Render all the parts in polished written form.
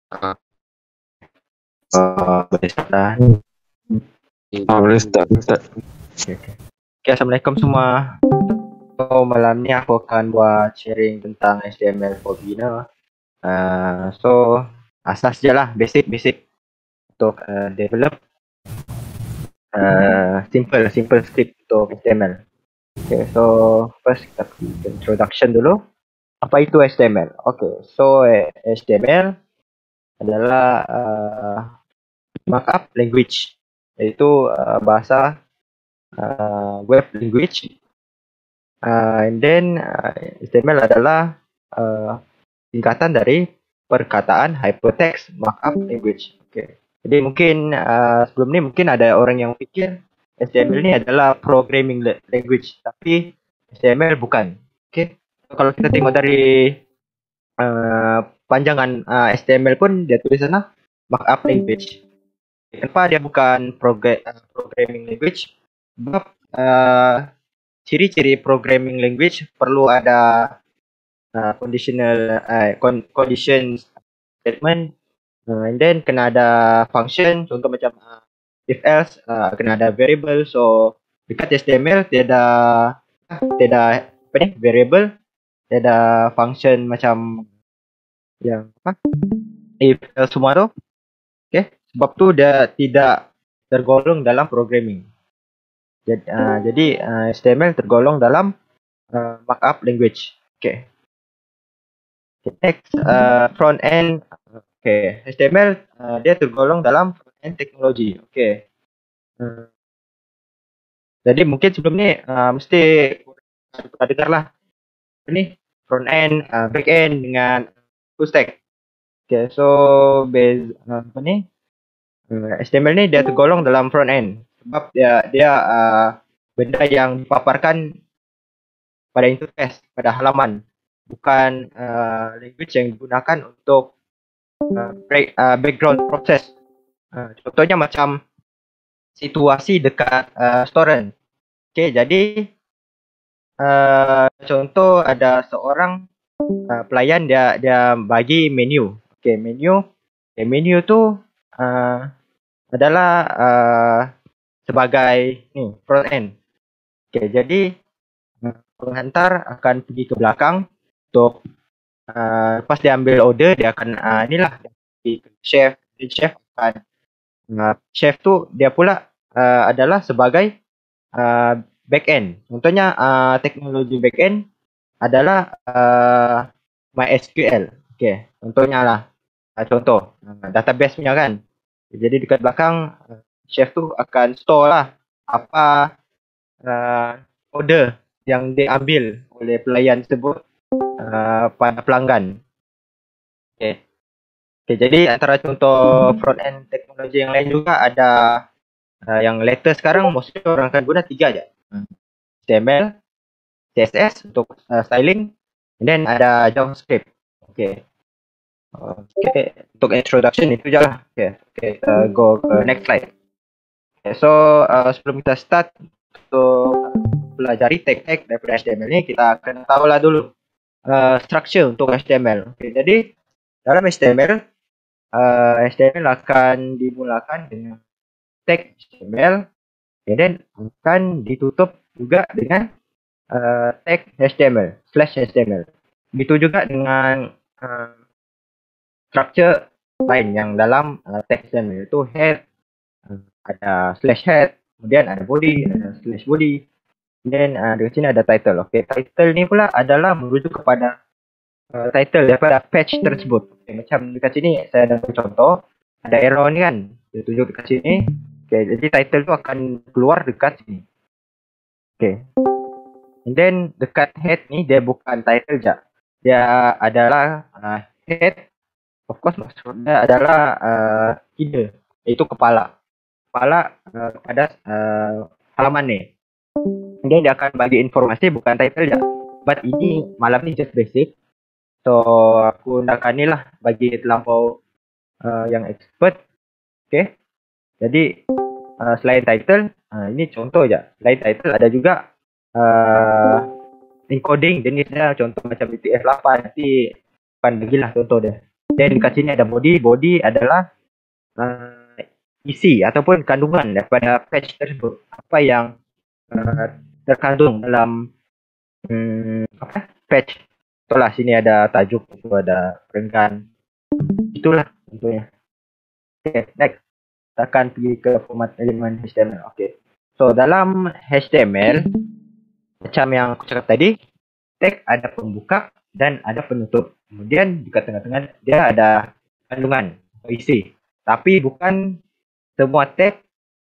Boleh start dah. Boleh start. Okay, Assalamualaikum semua. So, malam ni aku akan buat sharing tentang HTML for beginner. So, asas je lah, basic untuk develop simple script untuk HTML. Okay, so first kita pergi ke introduction dulu. Apa itu HTML? Okay, so HTML adalah markup language, iaitu bahasa web language. And then HTML adalah singkatan dari perkataan hypertext markup language. Okay. Jadi mungkin sebelum ni mungkin ada orang yang fikir HTML ni adalah programming language, tapi HTML bukan. Okay. So, kalau kita tengok dari panjangan HTML pun dia tulis sana markup language. Kenapa dia bukan programming language? Sebab ciri-ciri programming language perlu ada conditional condition statement, and then kena ada function, contoh macam if else, kena ada variable. So dekat HTML tiada apa ni variable, tiada function macam yang apa if else semua tu. Okay, sebab tu dia tidak tergolong dalam programming. Jadi HTML tergolong dalam markup language. Okay. Next, front end. Okay, HTML dia tergolong dalam front end teknologi. Okay. Jadi mungkin sebelum ni mesti pernah dengar lah ni front end, back end dengan full stack. Okay, so base apa ni? HTML ni dia tergolong dalam front end sebab dia benda yang dipaparkan pada interface, pada halaman, bukan language yang digunakan untuk background process. Contohnya macam situasi dekat restoran. Okay, jadi contoh ada seorang pelayan dia bagi menu. Okay, menu tu adalah sebagai ni front end. Okay, jadi penghantar akan pergi ke belakang untuk lepas dia ambil order, dia akan inilah pergi ke chef. Chef tu dia pula adalah sebagai back end. Contohnya teknologi back end adalah MySQL. Okay, contohnya lah. Contoh database punya kan. Jadi dekat belakang chef tu akan store lah apa order yang diambil oleh pelayan tersebut pada pelanggan. Okay. Okay, jadi antara contoh front end teknologi yang lain juga ada yang latest sekarang mostly orang akan guna 3 je. HTML, CSS untuk styling, and then ada JavaScript. Okay. Okay, untuk introduction itu je lah. Okay, go ke next slide. Okay, so sebelum kita start untuk pelajari tag-tag daripada HTML ni, kita kena tahulah dulu structure untuk HTML. Okay, jadi dalam HTML akan dimulakan dengan tag HTML, and then akan ditutup juga dengan tag HTML /HTML. Begitu juga dengan structure lain yang dalam tag HTML, itu head, ada /head, kemudian ada body, ada /body, dan di sini ada title. Okay, title ni pula adalah merujuk kepada title daripada page tersebut. Okay, macam dekat sini saya ada contoh, ada arrow ni kan, dia tunjuk dekat sini. Okay, jadi title tu akan keluar dekat sini. Okay, and then dekat head ni dia bukan title je, dia adalah head. Of course maksudnya adalah header, iaitu kepala kepada halaman ni. And then dia akan bagi informasi, bukan title je. But ini malam ni just basic. So aku nakkan ni lah bagi terlampau yang expert. Okay, jadi selain title, ini contoh je. Selain title ada juga encoding jenisnya, contoh macam UTF-8. Nanti akan bagilah contoh dia. Dan dekat sini ada body. Body adalah isi ataupun kandungan daripada patch tersebut. Apa yang terkandung dalam patch. Itulah sini ada tajuk, itu ada perenggan. Itulah contohnya. Okay, next. Kita akan pergi ke format elemen HTML. Okay. So dalam HTML, macam yang aku cakap tadi, tag ada pembuka dan ada penutup. Kemudian di tengah-tengah dia ada kandungan atau isi. Tapi bukan semua tag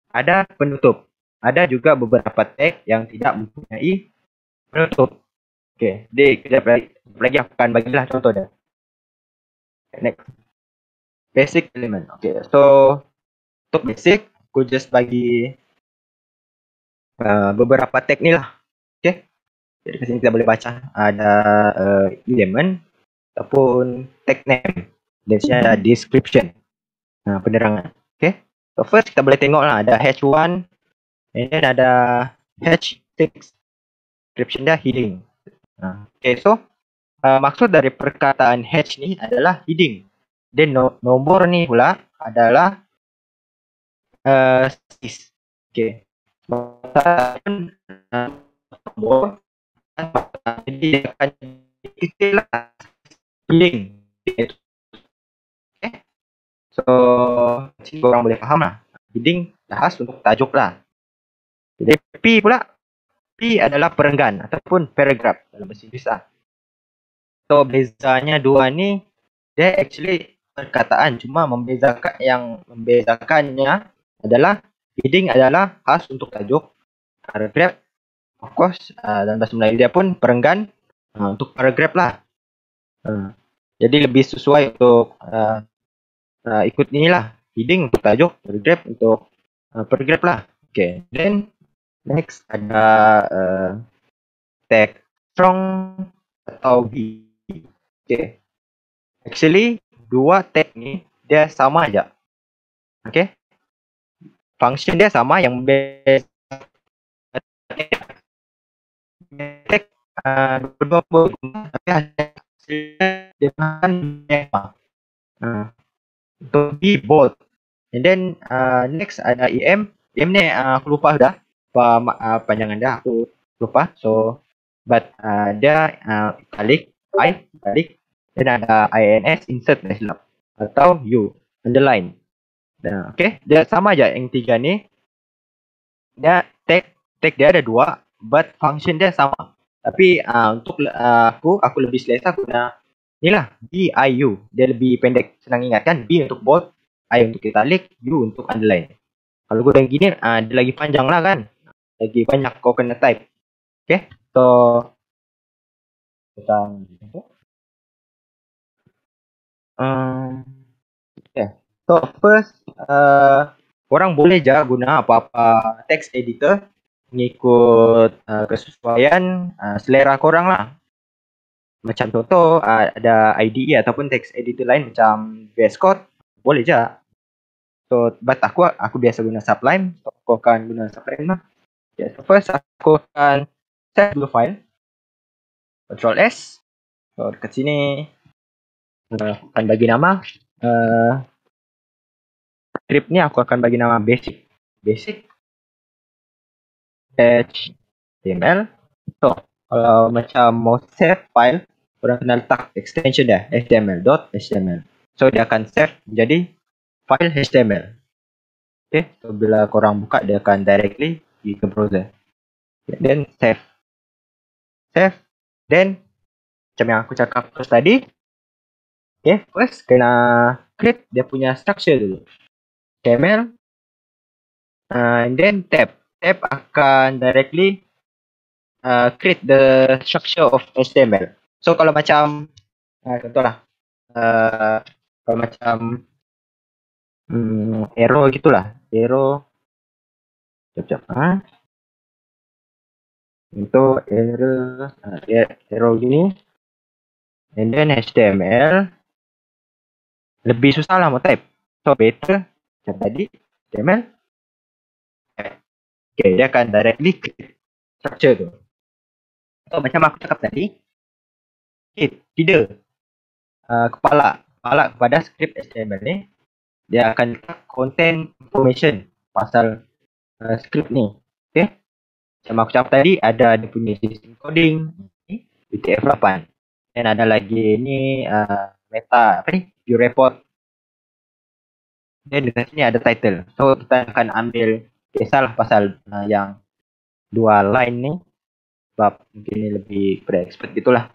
ada penutup. Ada juga beberapa tag yang tidak mempunyai penutup. Okay, jadi kejap lagi aku akan bagilah contoh dia. Next. Basic element. Okay, so untuk basic, aku just bagi beberapa tag ni lah. Okay. Jadi kat sini kita boleh baca ada element ataupun tag name. Dan sini ada description. Penerangan. Okay. So first kita boleh tengok lah ada H1 and then ada H6. Description dia heading. Okay, so maksud dari perkataan H ni adalah heading. Dan nombor ni pula adalah sis. Okay. Nombor jadi dia akan kecil lah heading. Okay. So sini korang boleh faham lah. Heading dah khas untuk tajuk lah. Jadi P pula, P adalah perenggan ataupun paragraph dalam bahasa Inggeris lah. So bezanya dua ni, dia actually perkataan, cuma membezakannya adalah heading adalah khas untuk tajuk, paragraph of course dalam bahasa Melayu dia pun perenggan untuk paragraph lah. Jadi lebih sesuai untuk ikut inilah, heading untuk tajuk, paragraph untuk paragraph lah. Okay, then next ada tag strong atau B. Okay. Actually dua tag ni dia sama aja. Okay. Function dia sama, yang base tag dua tapi hasilnya dia kan sama. Untuk B both. And then next ada EM. EM ni aku lupa dah. Panjangan dia aku lupa. So but dia italic, italic, dan ada INS insert silap atau U underline. Okay, dia sama aja yang tiga ni. Dia tag dia ada dua, but function dia sama. Tapi untuk aku lebih selesa guna inilah BIU. Dia lebih pendek, senang ingat kan. B untuk bold, I untuk italic, U untuk underline. Kalau guna gini dia lagi panjang lah kan. Lagi banyak kau kena type. Okay, so kita okay. So first korang boleh je guna apa-apa text editor mengikut kesesuaian selera korang lah. Macam contoh ada IDE ataupun text editor lain macam VS Code, boleh je. So but aku biasa guna Sublime, so aku akan guna Sublime lah. Okay, so first aku akan save dulu file, Ctrl S. So dekat sini akan bagi nama script ni aku akan bagi nama basic HTML. So kalau macam mau save file, korang kena letak extension dia html.html. So dia akan save menjadi file HTML. Okay, so bila korang buka dia akan directly pergi ke browser. Okay, then save. Then macam yang aku cakap first tadi. Okay, first kena create dia punya structure dulu. HTML. And then tab akan directly create the structure of HTML. So kalau macam contohlah kalau macam arrow gitulah, arrow untuk arrow gini, and then HTML lebih susah lah mau type. So better macam tadi HTML. Okay, dia akan directly create structure tu. So macam aku cakap tadi, head, kepala. kepala kepada script HTML ni, dia akan contain information pasal script ni. Okay. Macam aku cakap tadi, ada dia punya system coding, UTF-8. Dan ada lagi ni meta, view report. Dan dekat sini ada title. So kita akan ambil kisahlah pasal yang dua line ni. Sebab mungkin ni lebih kepada expert gitulah.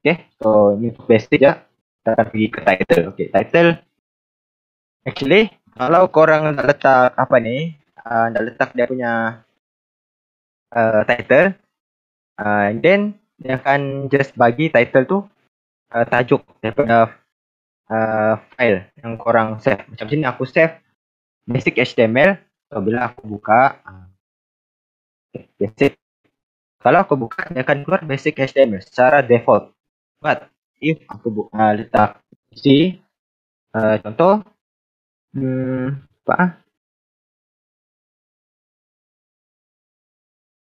Okay, so ini basic je. Kita akan pergi ke title. Okay, title. Actually, kalau korang nak letak apa ni, nak letak dia punya title, then dia akan just bagi title tu tajuk daripada file yang korang save. Macam sini aku save basic HTML. So bila aku buka basic, kalau aku buka dia akan keluar basic HTML secara default. But if aku letak isi contoh apa?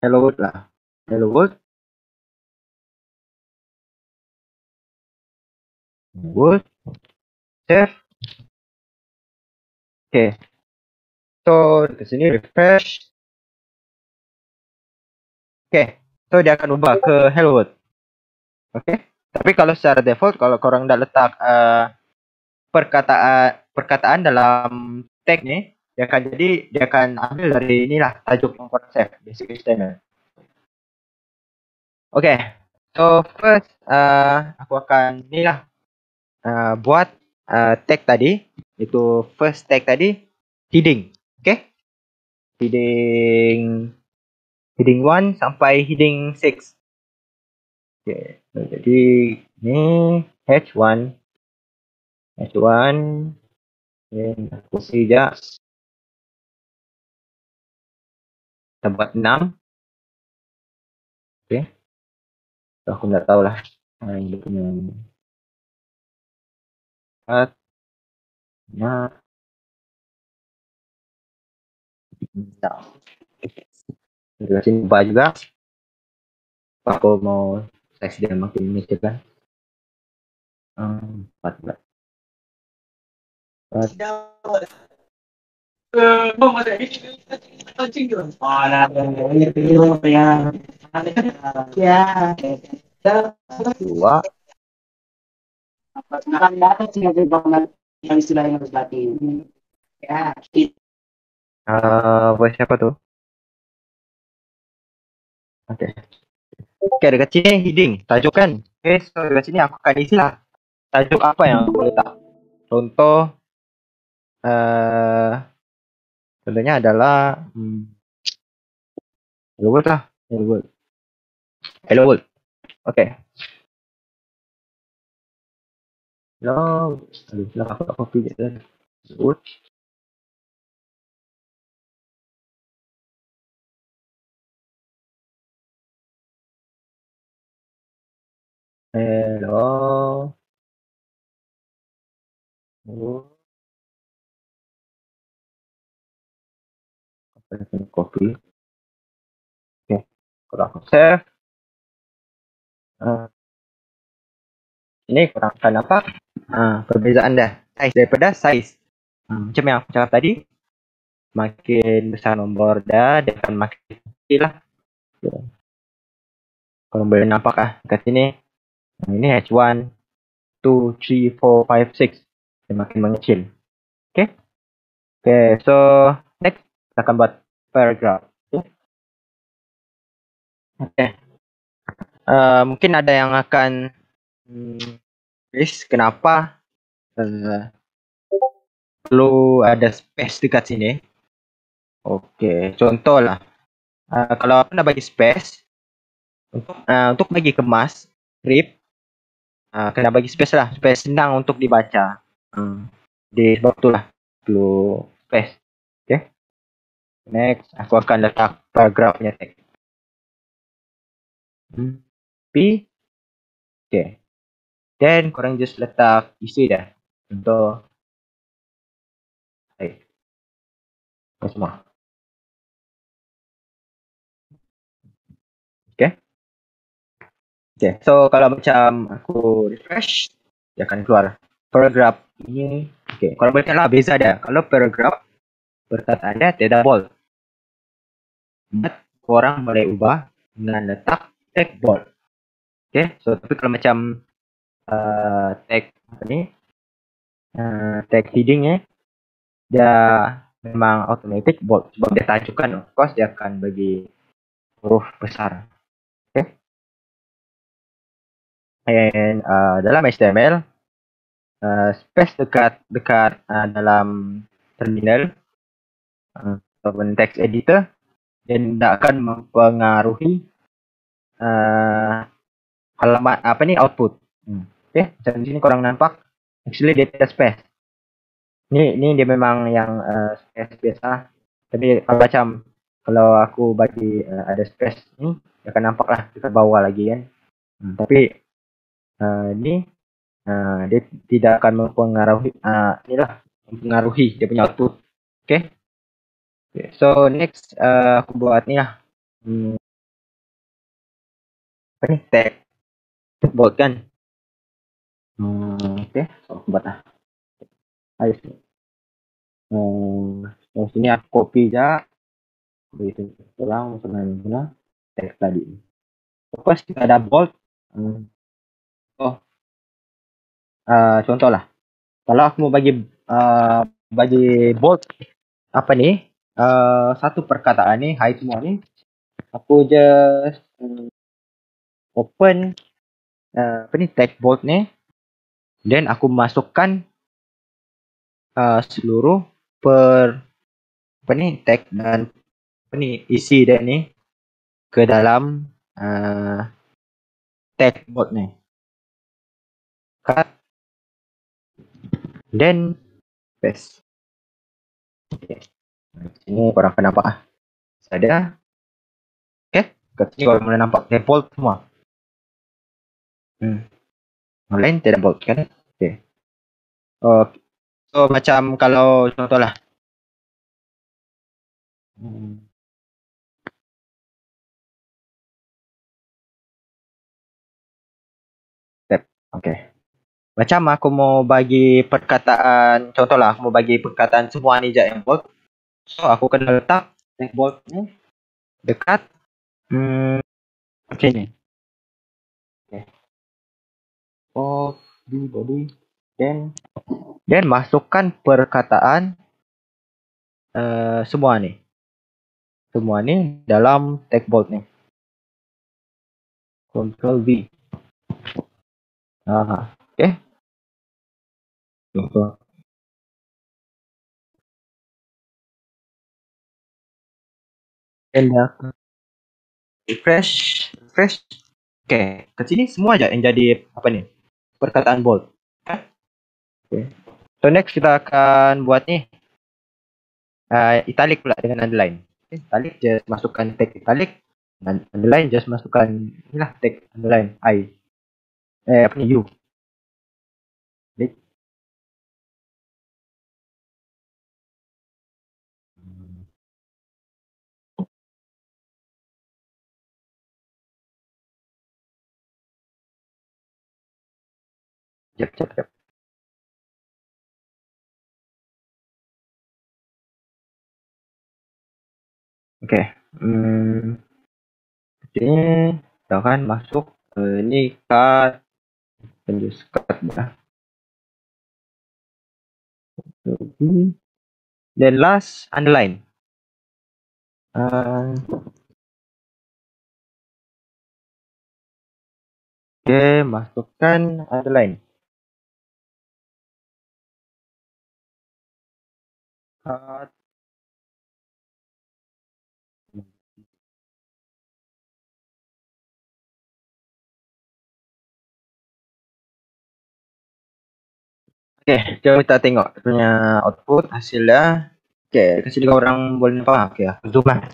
Hello world lah. Hello world. World. Save. Okay. So di sini refresh. Okay. So dia akan ubah ke hello world. Okay. Tapi kalau secara default, kalau korang dah letak perkataan dalam tag ni, dia akan ambil dari inilah tajuk yang korang save, basic HTML. Okay. So first aku akan buat tag tadi. Itu first tag tadi, heading. Okay. Heading 1 sampai heading 6. Okay. Jadi ni H1. Dan aku sekejap. Kita buat 6. Okay. So, aku tak tahulah. Dia punya nah. Tak. Dari sini ubah juga. Aku mau size dia makin ni kan. 14. Dua. Buat siapa tu? Okay. Okay, dekat sini heading, tajuk kan. Okay, so dekat sini aku akan isilah tajuk apa yang aku letak. Contoh, contohnya adalah Hello World lah. Hello World. Okay. Hello. Aduh, aku tak copy je. Hello World. Hello. Apa yang copy? Okay. Kalau aku save. Ini kurang akan apa? Perbezaan dah. Size daripada size. Macam yang aku cakap tadi. Makin besar nombor dah, dia akan makin kecil lah. Okay. Kalau boleh nampak lah kat sini. Ini H1, 2, 3, 4, 5, 6. Dia makin mengecil. Okay. Okay, so next kita akan buat paragraph. Okay. Mungkin ada yang akan kenapa perlu ada space dekat sini. Okay, contohlah. Kalau aku nak bagi space untuk bagi kemas script, kena bagi space lah supaya senang untuk dibaca. Di sebab itulah perlu space. Okay. Next, aku akan letak paragraph punya tag. P. Okay. Then korang just letak isi dah. Contoh. Hai. Semua. Okay. Okay. So kalau macam aku refresh, dia akan keluar. paragraf ini, okay, kalau boleh lah beza dia. Kalau paragraf perkataannya tidak bold, but korang boleh ubah dengan letak tag bold. Okay, so tapi kalau macam tag apa ni, tag heading dia memang automatic bold sebab dia tajukan, of course dia akan bagi huruf besar. Okay, and dalam HTML space dekat dalam terminal ataupun text editor dan tidak akan mempengaruhi halaman apa ni output. Okay, macam di sini korang nampak actually dia ada space. Ni dia memang yang space biasa. Tapi kalau macam kalau aku bagi ada space ni, dia akan nampak lah dekat bawah lagi kan. Tapi ni dia tidak akan mempengaruhi mempengaruhi dia punya output. Okay. So next aku buat ni lah. Apa ni? Tag bold kan. Okay. So aku buat lah. Ayo sini. Sini aku copy je. Begitu ulang sebenarnya guna tag tadi. Lepas kita ada bold. Contohlah. Kalau aku mau bagi bold apa ni? Satu perkataan ni, hai semua ni. Aku just open apa ni tag bold ni. Then aku masukkan seluruh apa ni tag dan apa ni isi dia ni ke dalam tag bold ni. Cut. Then paste. Okay. Sini korang akan nampak ada. Okay. Kat sini korang boleh nampak default semua. Yang lain tidak bold kan? Okay. So macam kalau contohlah. Okay. Macam aku mau bagi perkataan, contohlah aku mau bagi perkataan semua ni je yang bold. So aku kena letak tag bold ni dekat okay ni. Okay. Body. Then masukkan perkataan semua ni. Semua ni dalam tag bold ni. Ctrl V. Okay. And refresh. Okay. Kat sini semua je yang jadi apa ni? Perkataan bold. Okay. So next kita akan buat ni. Italic pula dengan underline. Okay. Italic just masukkan tag italic. Dan underline just masukkan inilah tag underline I. Apa ni U. Okay. Sekejap. Okay. Ini kita akan masuk ni cut. Just cut dah. Then last underline. Okay, masukkan underline. Cut. Okay, jom kita tengok punya output hasilnya. Okay, kasih juga orang boleh nampak. Okay, aku zoom lah.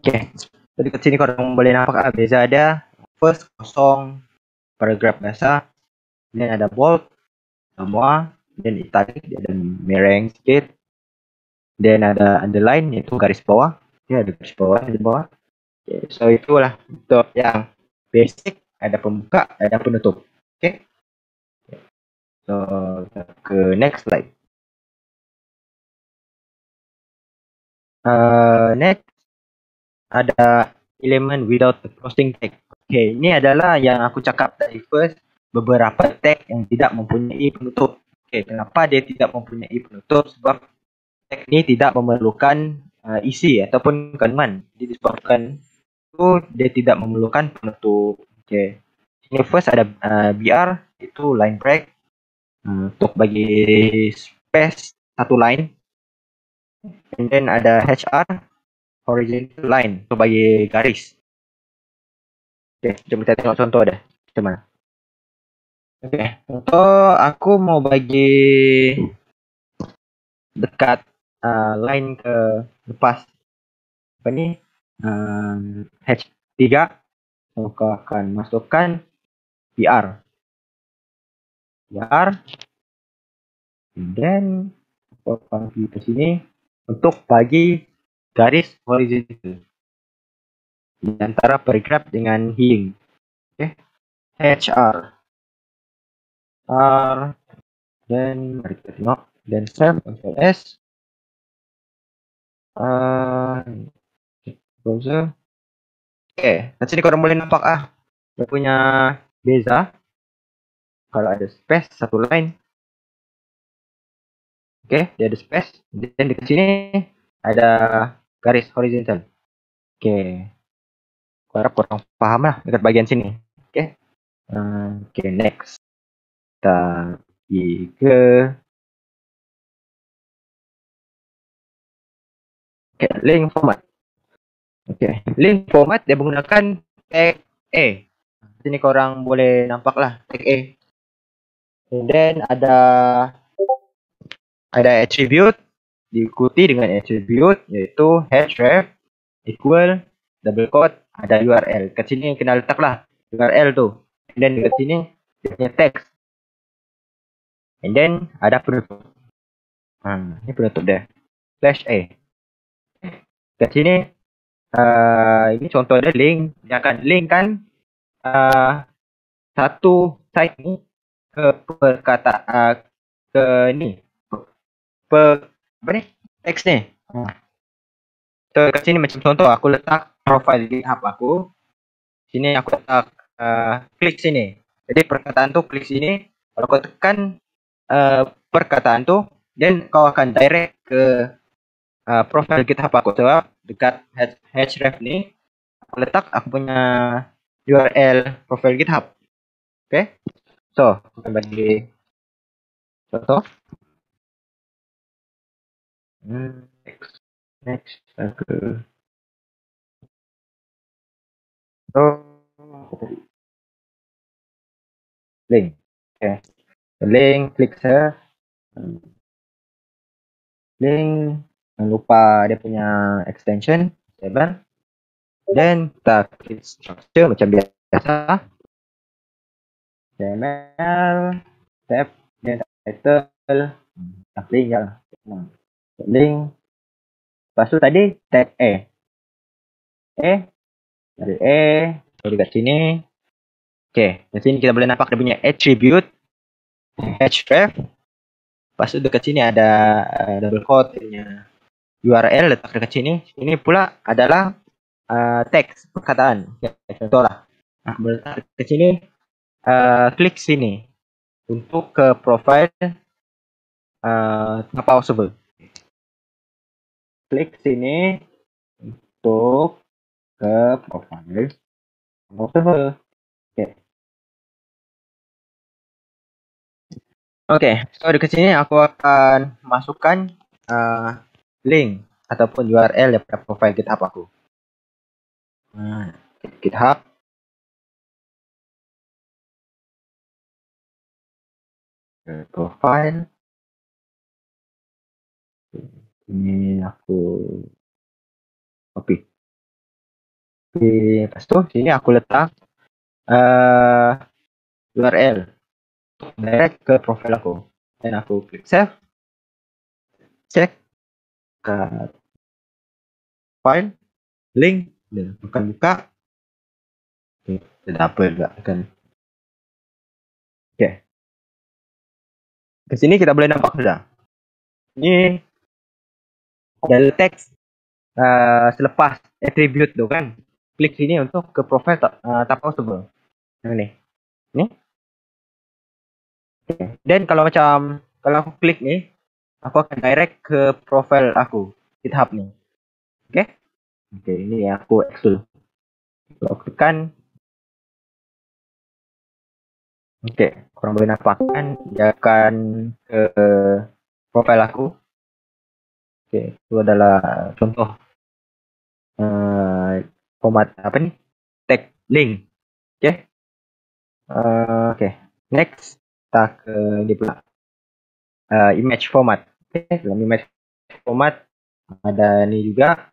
Okay, jadi kat sini korang boleh nampak beza ada first kosong, paragraf biasa, then ada bold, semua, then italic, dia ada mereng sikit, then ada underline iaitu garis bawah, dia ada garis bawah di bawah. Okay, so itulah untuk yang basic, ada pembuka, ada penutup. Okay. So ke next slide. Next ada elemen without the closing tag. Okay, ini adalah yang aku cakap tadi first, beberapa tag yang tidak mempunyai penutup. Okay, kenapa dia tidak mempunyai penutup? Sebab tag ini tidak memerlukan isi ataupun kandungan. Jadi disebabkan itu dia tidak memerlukan penutup. Okay. Ini first ada BR, itu line break, untuk bagi space satu line. And then ada HR, horizontal line, untuk bagi garis. Okay, jom kita tengok contoh dia macam mana. Okay, contoh aku mau bagi dekat line ke lepas apa ni, H3, aku akan masukkan PR, and then aku akan pergi ke sini untuk bagi garis horizontal di antara paragraf dengan healing. Okay, HR R, dan mari kita tengok, dan save, Ctrl S, browser. Okay, kat sini korang boleh nampak dia punya beza. Kalau ada space satu line, okay, dia ada space, dan dekat sini ada garis horizontal. Okay, aku harap korang faham lah dekat bagian sini. Okay, okay, next kita pergi ke link format. Okay, link format dia menggunakan tag A. Sini korang boleh nampak lah tag A. And then ada attribute, diikuti dengan attribute iaitu href equal double quote, ada URL. Kat sini kena letak lah URL tu. And then dekat sini dia punya text. And then ada penutup. Ni penutup dia. /a. Kat sini ini contoh dia link. Dia akan link kan satu site ni ke perkataan ke ni apa ni teks ni. So kat sini macam contoh aku letak profile GitHub aku. Sini aku letak klik sini. Jadi perkataan tu klik sini. Kalau kau tekan perkataan tu, then kau akan direct ke profile GitHub aku. Sebab dekat href ni aku letak aku punya URL profile GitHub. Okay. So kita bagi contoh. Next ke link. Okay. Link, klik saya. Link, jangan lupa dia punya extension, table. Then kita klik structure macam biasa. HTML, tab, then title, link je lah. Link. Lepas tu tadi tag A. Dari A, so dekat sini. Okay, di sini kita boleh nampak dia punya attribute href. Lepas tu dekat sini ada double quote punya URL letak dekat sini. Ini pula adalah teks perkataan. Okay, contohlah. Boleh letak dekat sini. Klik sini untuk ke profile possible. Klik sini untuk ke profile possible. Okay, so dekat sini aku akan masukkan link ataupun URL daripada profile GitHub aku. GitHub. Profile. Ini aku copy. Lepas tu sini aku letak URL direct ke profile aku. Dan aku klik save. Check ke file, link, dan akan buka. Okay. tidak apa juga kan. Oke. Ke sini kita boleh nampak sudah. Ini ada teks selepas attribute tuh kan. Klik sini untuk ke profile tab possible. Yang ini. Ini. Okay. Dan kalau aku klik nih, aku akan direct ke profile aku, GitHub nih. Oke. Oke, ini aku X dulu. Kalau klikkan. Oke, kurang boleh nampak kan dia akan ke profile aku. Oke, itu adalah contoh format apa nih? Tag link. Oke. Oke. Next, kita ke ini pula. Image format. Oke, dalam image format ada ini juga.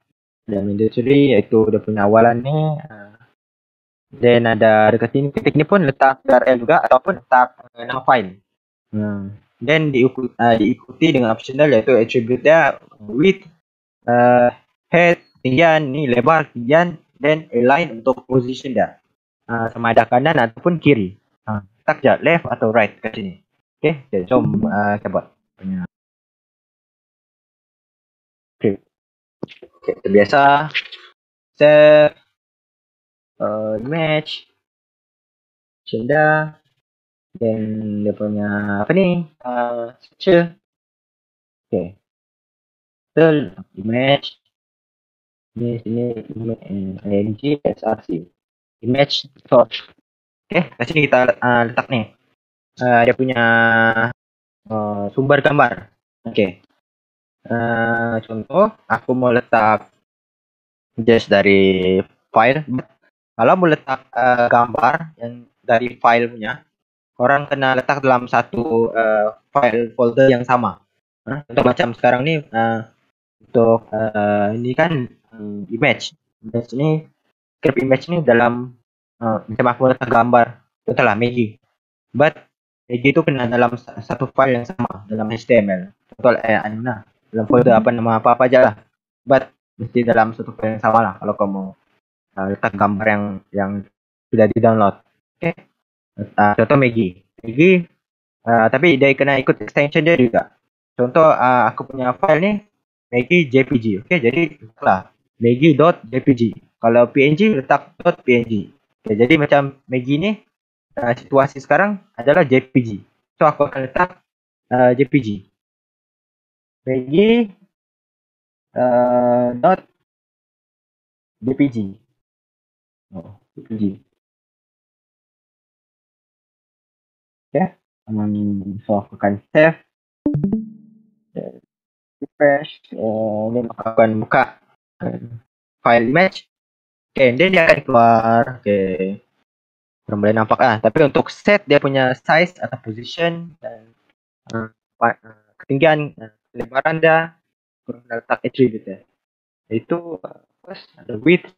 Ada mandatory, yaitu dia punya awalan nih. Dan ada dekat sini, titik ini pun letak URL juga ataupun letak nama file. Dan diikuti dengan optional yaitu attribute dia width, head, ketinggian, ni lebar, ketinggian, dan align untuk position dia. Sama ada kanan ataupun kiri. Tak je left atau right kat sini. Okay, jom kita buat. Okay, terbiasa. Save. Image. Senda. Dan dia punya apa ni? Structure. Okay. Betul. Image. Ini img src. Image source. Okay, kat sini kita letak ni. Dia punya sumber gambar. Okay. Contoh, aku mau letak just dari file. Kalau mau letak gambar yang dari file punya, orang kena letak dalam satu file folder yang sama. Untuk macam sekarang ni, untuk ini kan image ni, script image ni dalam macam aku letak gambar, contohlah Maggie. But Maggie tu kena dalam satu file yang sama dalam HTML. Contoh dalam folder apa aja lah. But mesti dalam satu file yang sama lah kalau kamu letak gambar yang sudah di download. Okay. Contoh Maggie, tapi dia kena ikut extension dia juga. Contoh aku punya file ni Maggie JPG. Okay, jadi letaklah Maggie.jpg. Kalau PNG letak .png. Okay, jadi macam Maggie ni situasi sekarang adalah JPG. So aku akan letak JPG. Maggie dot JPG. JPG. Okay. So aku akan save. Refresh. Ini akan buka file image. Okay, then dia akan keluar. Okay. Kurang boleh nampak lah. Tapi untuk set dia punya size atau position dan ketinggian, kelebaran dia, kurang letak attribute dia. Itu first ada width,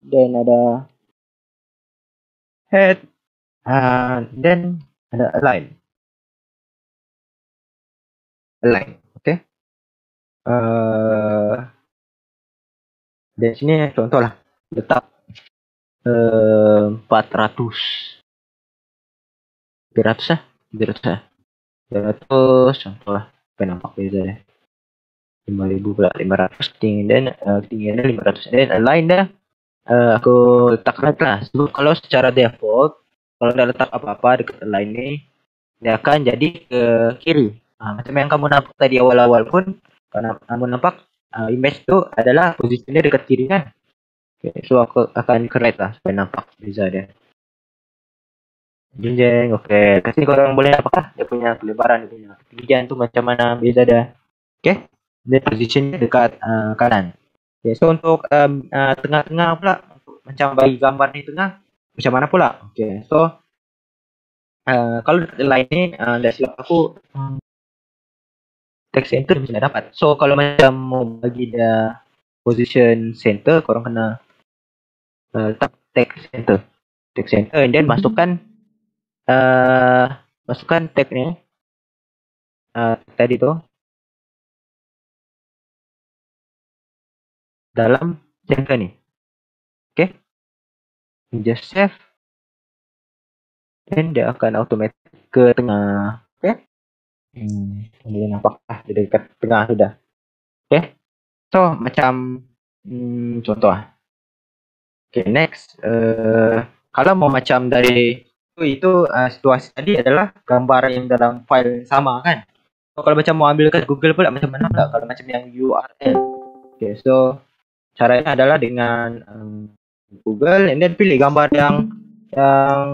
dan ada head, dan ada align. Okay. Dari sini contoh lah, letak 400 lah, 300 contoh lah, apa nampak beza dia. 5,000 pula, 500 ketinggian 500, dan align dah. Aku letak right lah. Sebab kalau secara default, kalau dah letak apa-apa dekat align ni, dia akan jadi ke kiri. Macam yang kamu nampak tadi awal-awal pun, kalau kamu nampak image tu adalah posisinya dekat kiri kan. Okay, so aku akan ke right lah supaya nampak beza dia. Jenjeng, okay. Kat sini korang boleh nampak lah dia punya kelebaran, dia punya ketinggian tu macam mana beza dia. Okay, dia positionnya dekat kanan. Okay, so untuk tengah-tengah pula, macam bagi gambar ni tengah, macam mana pula? Okay, so kalau lain ni, dah silap aku, text center macam mana dapat. So kalau macam mau bagi dia position center, korang kena letak text center, and then masukkan tag ni tadi tu dalam center ni. Okay, just save, dan dia akan otomatis ke tengah. Oke, boleh nampak lah di dekat tengah sudah. Oke, so macam contoh. Oke, next. Kalau mau macam dari itu situasi tadi adalah gambar yang dalam file sama kan. So, kalau macam mau ambil kat Google pula macam mana pula kalau macam yang URL. Okay, so caranya adalah dengan Google, and then pilih gambar yang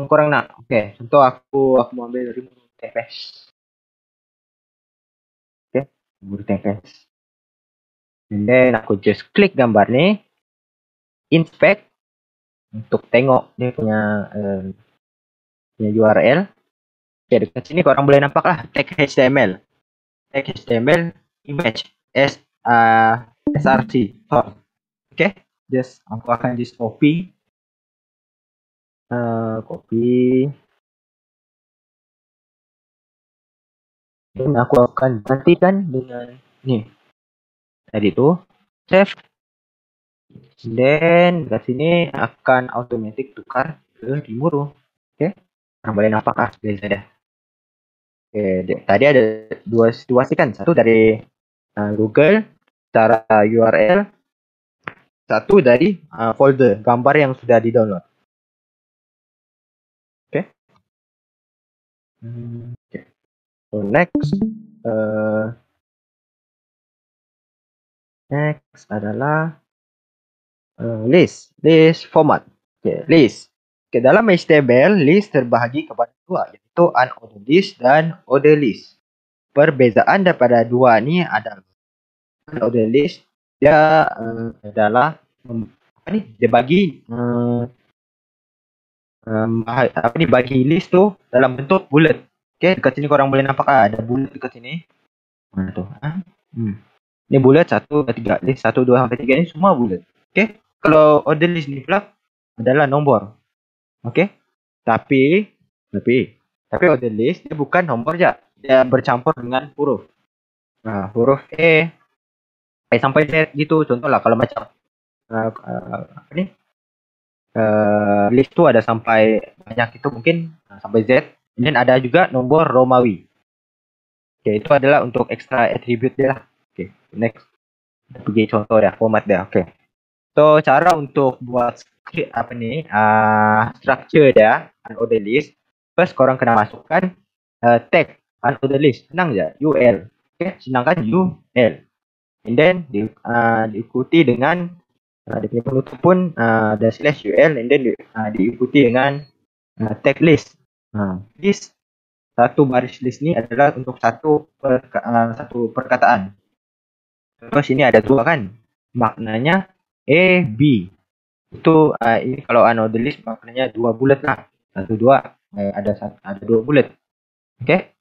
korang nak. Okay, contoh aku mau ambil remove TPS. Okay, remove TPS. And then aku just klik gambar ni, inspect untuk tengok dia punya URL. Okay, dekat sini korang boleh nampak lah tag HTML. Tag HTML image src. Okay, just aku akan just copy. Dan aku akan gantikan dengan ni. Tadi tu save. Dan kat sini akan automatic tukar ke Rimuru. Okay, korang boleh nampak lah beza dia. Okay, tadi ada dua situasi kan. Satu dari Google secara URL, satu dari folder gambar yang sudah di download. Okay. Okay. So next adalah list format. Okay, list. Okay, dalam HTML list terbahagi kepada dua, iaitu unordered list dan ordered list. Perbezaan daripada dua ni adalah unordered list dia adalah dia bagi bagi list tu dalam bentuk bulat. Okay, dekat sini korang boleh nampak ada bulat dekat sini. Mana tu? Ni bulat 1, 2, 3. List 1, 2 sampai 3 ni semua bulat. Okay, kalau order list ni pula adalah nombor. Okay, tapi order list dia bukan nombor je, dia bercampur dengan huruf. Huruf A sampai Z gitu. Contohlah kalau macam list tu ada sampai banyak itu mungkin sampai Z, dan ada juga nombor Romawi. Okay, itu adalah untuk extra attribute dia lah. Okay, next. Kita pergi contoh dia, format dia. Okay. So cara untuk buat script structure dia unordered list, first korang kena masukkan tag unordered list. Senang je, UL. Okay, senangkan UL. And then diikuti dengan dia punya penutup pun ada /UL, and then diikuti dengan tag list. List satu baris list ni adalah untuk satu perkataan. Terus ini ada dua kan, maknanya A, B. Itu ini kalau unordered list maknanya dua bulat lah. Satu dua ada dua bulat. Okay.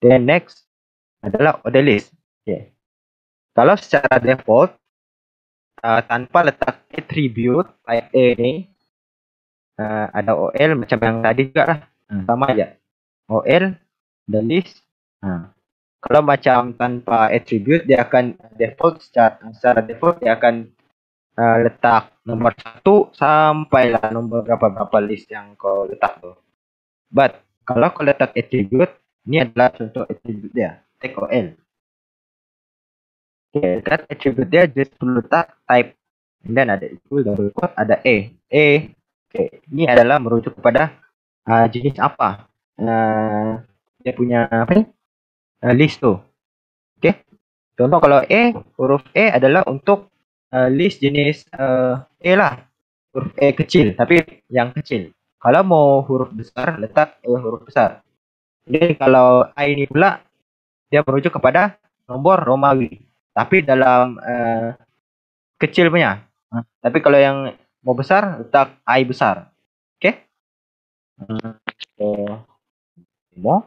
Then next adalah ordered list. Okay. Kalau secara default tanpa letak attribute type A ni ada OL macam yang tadi juga lah. Sama aja. OL the list. Kalau macam tanpa attribute dia akan default secara default dia akan letak nomor 1 sampailah nomor berapa list yang kau letak tu. But kalau kau letak attribute, ni adalah contoh attribute dia, tag OL. Okay, dekat attribute dia just perlu letak type, dan ada equal, double quote, ada A. Okay, ni adalah merujuk kepada jenis apa dia punya list tu. Okay, contoh kalau huruf A adalah untuk list jenis A lah, huruf A kecil, tapi yang kecil. Kalau mau huruf besar, letak huruf besar. Jadi kalau I ni pula dia merujuk kepada nomor Romawi, tapi dalam kecil punya. Tapi kalau yang mau besar, letak I besar. Okay. So mau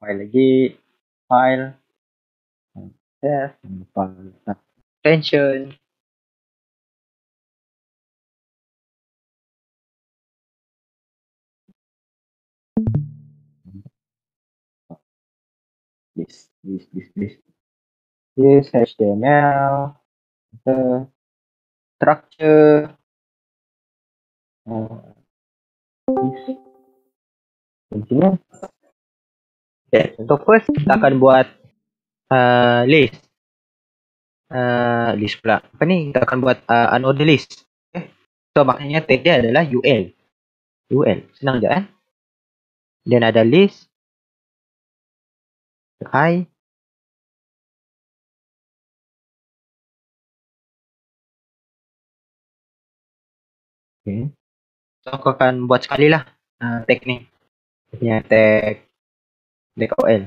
file lagi, file test, file extension. This HTML, structure, continue. Okay, untuk first kita akan buat list. List pula. Apa ni? Kita akan buat unordered list. Okay. So maknanya tag dia adalah UL. Senang je kan? Dan ada list. I. Okay. So aku akan buat sekali lah tag ni. Punya tag OL.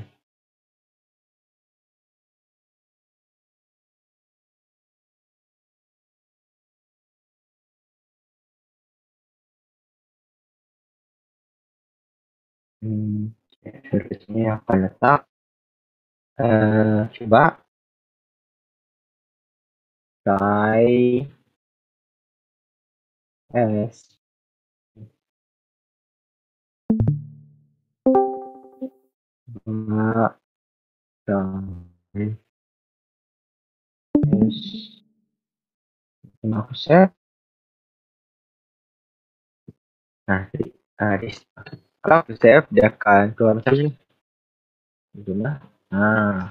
Ini akan letak coba try as aku save. Nah, kalau aku save dia akan keluar macam ni. Zoom lah.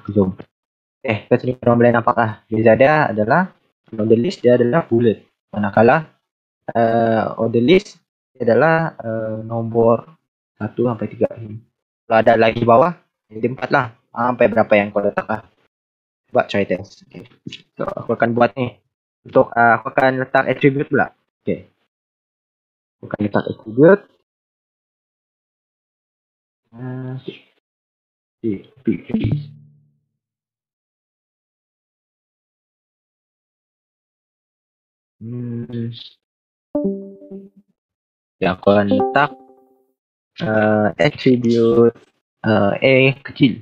Zoom. Kat sini korang boleh nampak lah. Beza dia adalah order list dia adalah bullet. Manakala order list dia adalah nombor 1 sampai 3 ni. Kalau ada lagi bawah, jadi 4 lah. Sampai berapa yang kau letak lah. Buat try test. Okay. So aku akan buat ni. Untuk aku akan letak attribute pula. Okay. Aku akan letak attribute. Ya, aku akan letak attribute A kecil.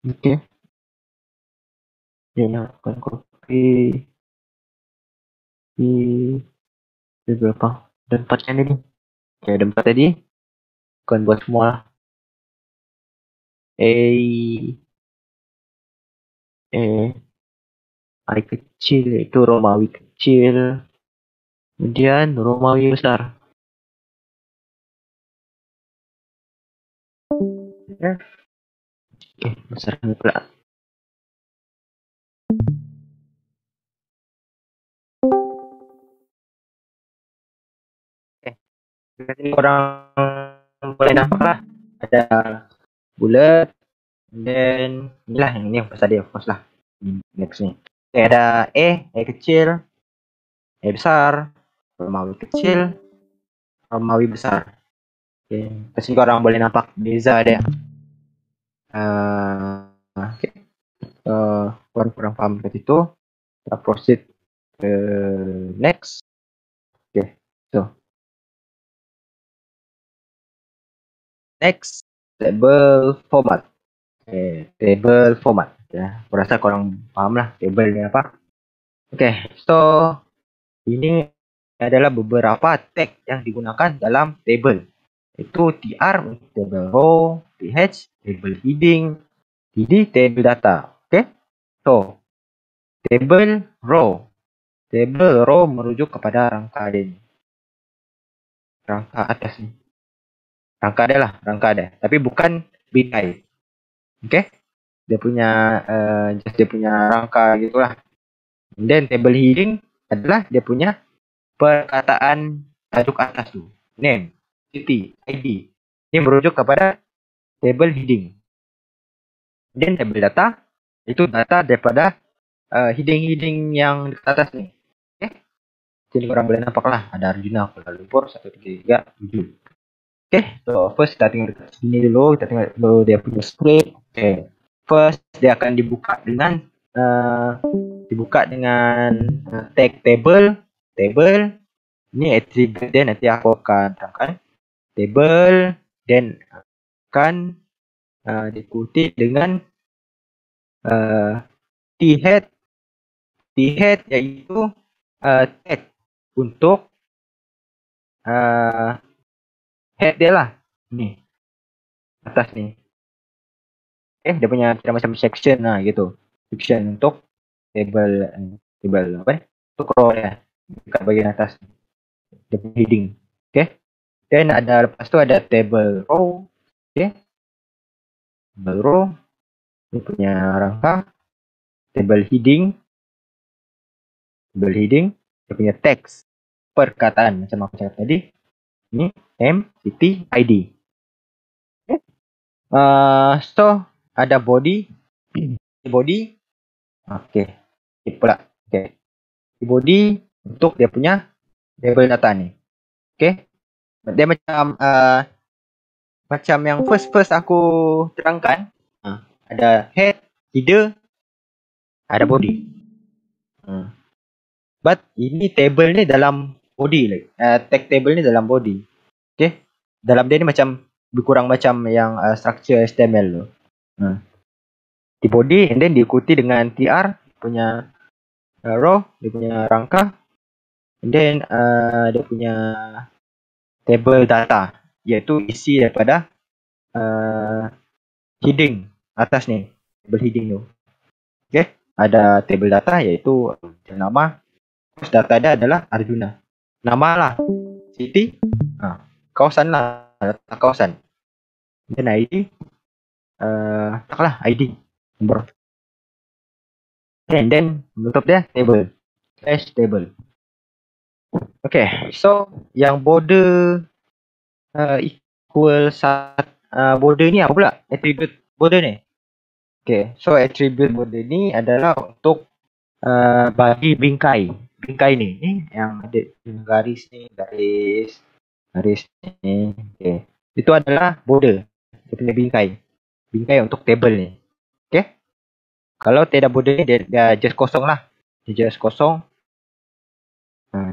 Okay. Jadi aku akan copy di berapa? Dan 4 yang ini. Okay, ada 4 tadi. Aku akan buat semua lah. I kecil itu Romawi kecil. Kemudian Romawi besar. Okay, besar ni pula. Jadi korang boleh nampak lah. Ada bullet. Dan inilah yang ini yang pasal dia. Of course lah. Next ni. Okay, ada A kecil. A besar. Romawi kecil. Romawi besar. Okay. Pasti korang boleh nampak beza dia. Okay. Korang faham kat situ. Kita proceed ke next. Okay. So. Next. Table format. Okay. Table format. Ya. Aku rasa korang faham lah table ni apa. Okay. So. Ini adalah beberapa tag yang digunakan dalam table. Itu TR, table row, TH, table heading, TD, table data. Okay. So. Table row. Table row merujuk kepada rangka dia ni. Rangka atas ni. Rangka dia lah. Rangka dia. Tapi bukan bingkai. Okay. Dia punya dia punya rangka gitulah. And then table heading adalah dia punya perkataan tajuk atas tu. Name, city, ID. Ini merujuk kepada table heading. Dan table data itu data daripada heading-heading yang di atas ni. Okay. Jadi korang boleh nampak lah. Ada Arjuna, Kuala Lumpur, 133, 7. Okay, so first kita tengok dekat sini dulu. Kita tengok dulu dia punya script. Okay, first dia akan dibuka dengan tag table. Ini attribute dia, nanti aku akan terangkan. Table, then akan diikuti dengan T-head iaitu tag. untuk head dia lah. Ni. Atas ni. Dia punya kira macam section lah gitu. Section untuk table apa ni? Untuk row dia. Dekat bahagian atas. Dia punya heading. Okay. Then lepas tu ada table row. Okay. Table row. Dia punya rangka. Table heading. Table heading. Dia punya text. Perkataan macam aku cakap tadi. Ni M, city, ID. Okay. So ada body. Body. Okay. Pula. Okay. Body untuk dia punya table data ni. Okay. Dia macam yang first aku terangkan. Ada head, header, ada body. But ini table ni dalam body lagi. Tag table ni dalam body. Okay. Dalam dia ni macam berkurang macam yang structure HTML tu. Di body and then diikuti dengan TR punya row, dia punya rangka. And then dia punya table data, iaitu isi daripada heading atas ni, table heading tu. Okay, ada table data iaitu nama. Terus data dia adalah Arjuna. Nama lah, city, kawasan lah, data kawasan. Dan ID, taklah ID, nombor. And then menutup dia table, slash table. Okay, so yang border equal border ni apa pula? Attribute border ni. Okay, so attribute border ni adalah untuk bagi bingkai. Bingkai ni yang ada garis ni, garis ni. Okay, itu adalah border. Dia punya bingkai. Bingkai untuk table ni. Okay. Kalau tiada border ni dia just kosong lah. Dia just kosong.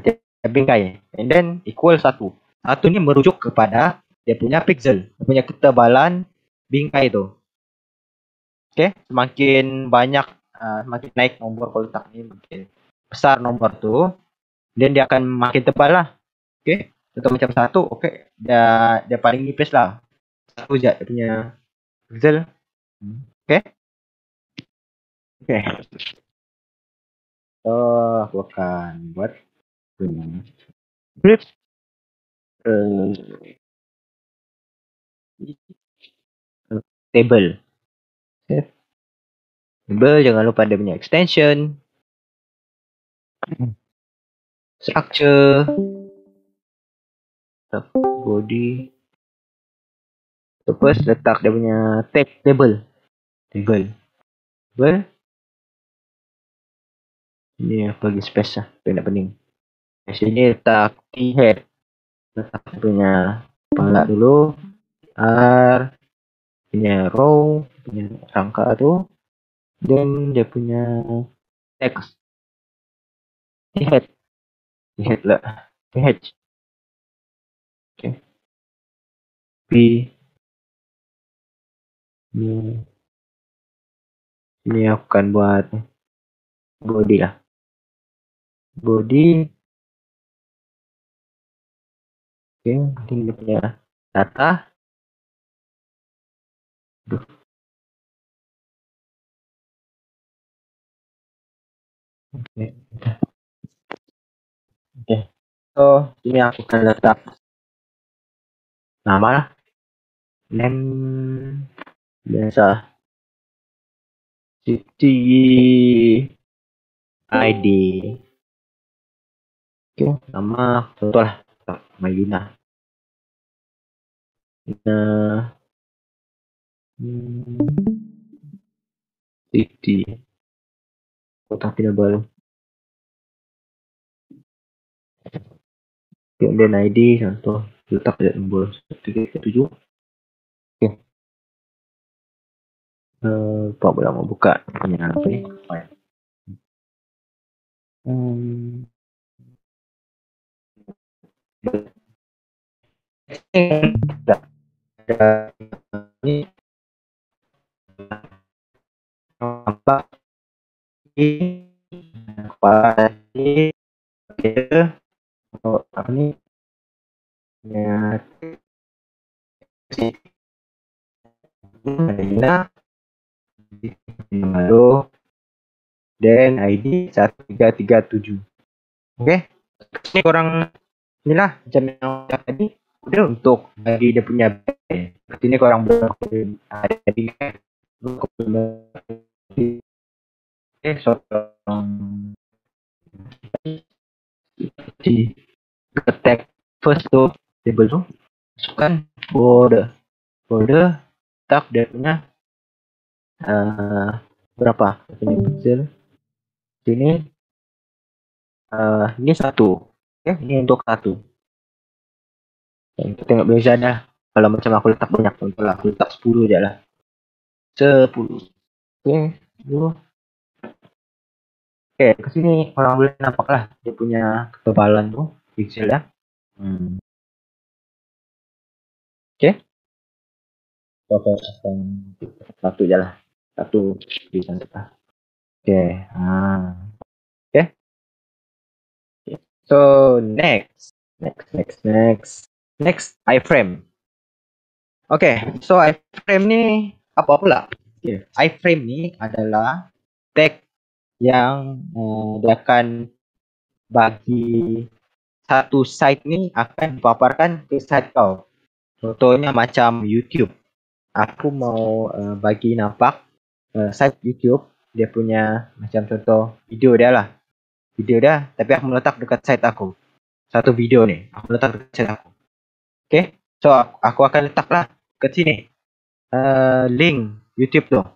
Dia bingkai. And then equal 1. 1 ni merujuk kepada dia punya pixel, dia punya ketebalan bingkai tu. Okay, semakin banyak, semakin naik nombor kalau letak ni, makin besar nombor tu, then dia akan makin tebal lah. Okay, contoh macam 1, okay, dia paling nipis lah. 1 je dia punya pixel. Okay. Okay. So, aku akan buat script. Table. Okay. Table, jangan lupa dia punya extension, structure, body. So first letak dia punya tag table. Table. Ini apa lagi space lah, nak pening. Di sini letak T head. Letak dia punya kepala dulu. R punya row, punya rangka tu. Then dia punya text. T head lah. T head. Okay. P. Ini aku akan buat body lah. Body. Okay, ini dia punya data. Okay. So, ini aku akan letak nama lah. Name biasa. City ID. Okay, nama contoh lah. Mayuna. City. Kota Kinabalu. Dan ID contoh letak pada nombor 137. Okay. Lupa pula mau buka punya apa ni? Ada ni nampak ini kepala ini Oh, apa ni? Ya, Marina, Halo, dan ID 1337. Okay. Ini korang inilah macam yang tadi udah untuk bagi dia punya band. Seperti ni korang belum ada di so di tag first tu table tu masukkan folder tak dia punya berapa punya pixel sini ini satu. Okay, ini untuk satu. Kita tengok beza dah. Kalau macam aku letak banyak, contohlah aku letak 10 je lah. 10. Okay, 10. Okay, ke sini orang boleh nampak lah dia punya ketebalan tu, pixel ya. Okay. So, satu je lah. Satu di sana. Okay. Okay. So, next, iframe. Okay, so iframe ni apa pula? Okay. Iframe ni adalah tag yang dia akan bagi satu site ni akan dipaparkan ke site kau. Contohnya macam YouTube. Aku mau bagi nampak site YouTube dia punya macam contoh video dia lah. Video dia tapi aku meletak dekat site aku. Satu video ni aku letak dekat site aku. Okay. So aku akan letaklah ke sini. Link YouTube tu.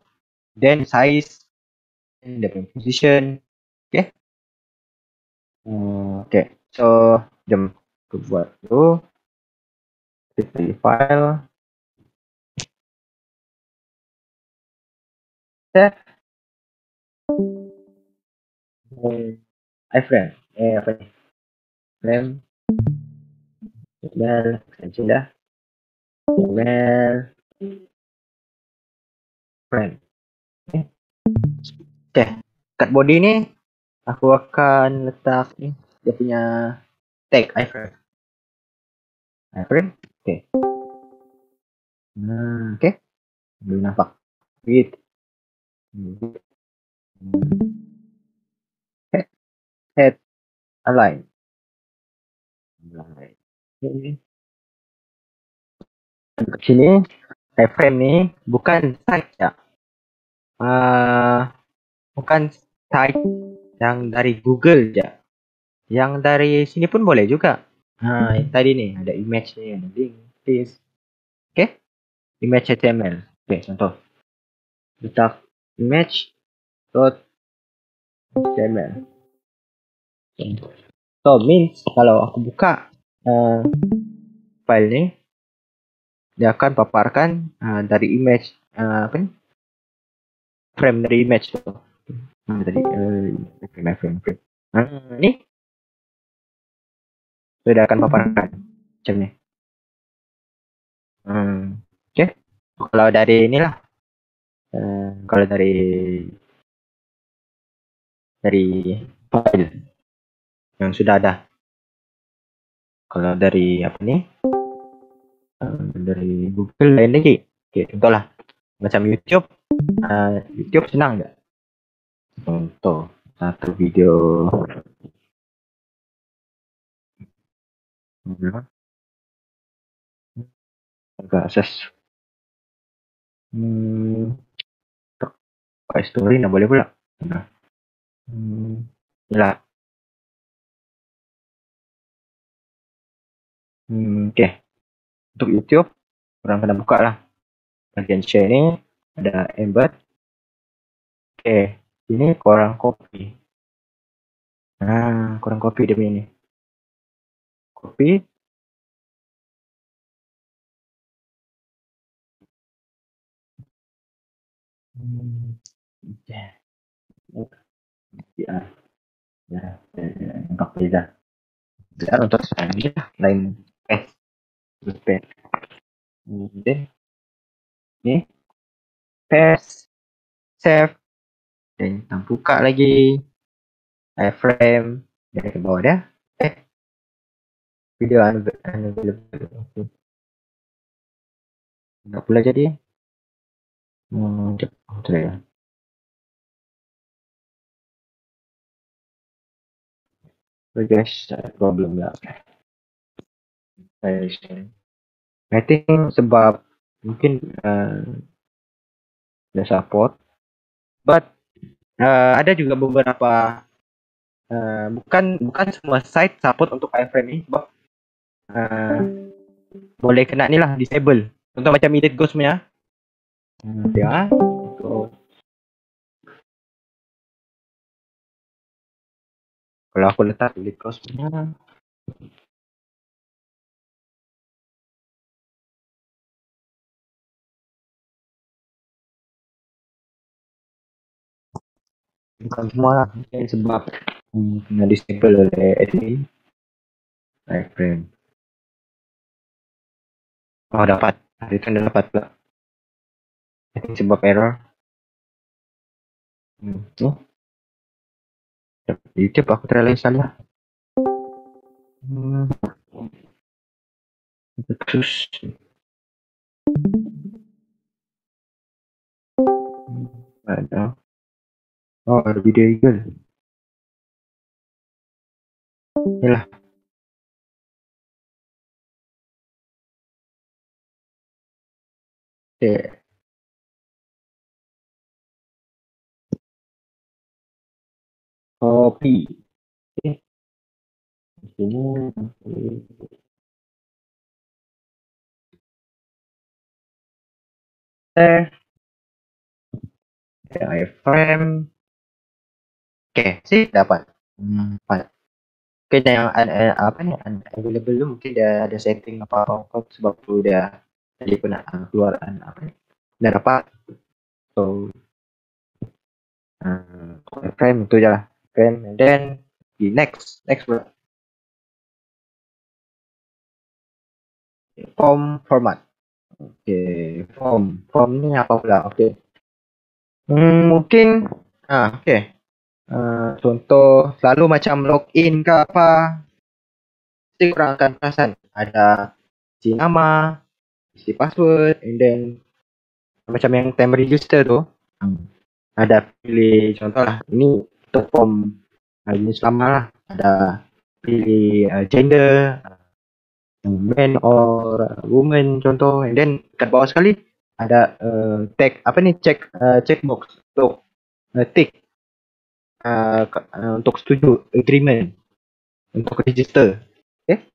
Then size and the position. Okay. Okay. So jom aku buat tu. Pilih file. Save. iframe. Apa ni? Frame. Email. Extension dah. Email. Frame. Okay. Kat body ni aku akan letak ni dia punya tag iframe. Iframe. Okay. Okay. Boleh nampak. Width. Head. Align. Kat sini iframe ni bukan site ya. Bukan site yang dari Google je. Yang dari sini pun boleh juga. Tadi ni ada image ni, ada link, this. Okay. Image HTML. Okay, contoh. Letak image dot HTML. So means kalau aku buka file ni, dia akan paparkan dari image apa ni? Frame dari image tu. Tadi frame. Ni. So dia akan paparkan macam ni. Okay. Kalau dari inilah. Kalau dari file yang sudah ada. Kalau dari apa ni? Dari Google lain lagi. Okay, contohlah macam YouTube. YouTube senang tak? Contoh satu video. Agak akses. Pakai story nak boleh pula. Inilah. Okay. Untuk YouTube, korang kena buka lah. Bagian share ni ada embed. Okay. Ini korang copy. Korang copy dia punya ni. Copy. Nampak beza. Sekarang untuk sekarang ni lah. Lain paste. Then ni paste, save, dan kita buka lagi iframe dari bawah dia. Video unavailable. Okay. Enggak pula jadi. Try ya. So guys, problem lah. I think sebab mungkin ada support, but ada juga beberapa bukan semua site support untuk iframe ni sebab boleh kena ni lah, disable. Contoh macam Elite Ghost punya. Ya. So, kalau aku letak Elite Ghost punya, bukan semua lah. Mungkin sebab kena disable oleh admin iframe. Oh, dapat. Itu dah dapat pula. I think sebab error. Oh. YouTube aku terlalu salah. Terus. Ada. Oh, ada video Eagle. Yalah. Okay. Copy. Okay. Sini. Iframe. Okay, sih dapat. Dapat. Okay, yang apa ni? Available tu mungkin dia ada setting apa sebab tu dia tadi pun nak keluar apa ni? Dah dapat. So frame tu je lah. Frame and then the next pula. Form format. Okay, form ni apa pula? Okay. Mungkin okay. Contoh selalu macam login ke apa, mesti korang akan perasan ada isi nama, isi password, and then macam yang time register tu ada pilih contoh lah, ini untuk form jenis lama lah, ada pilih gender, man or woman contoh, and then kat bawah sekali ada tag apa ni, checkbox untuk tick untuk setuju agreement untuk register. Okay,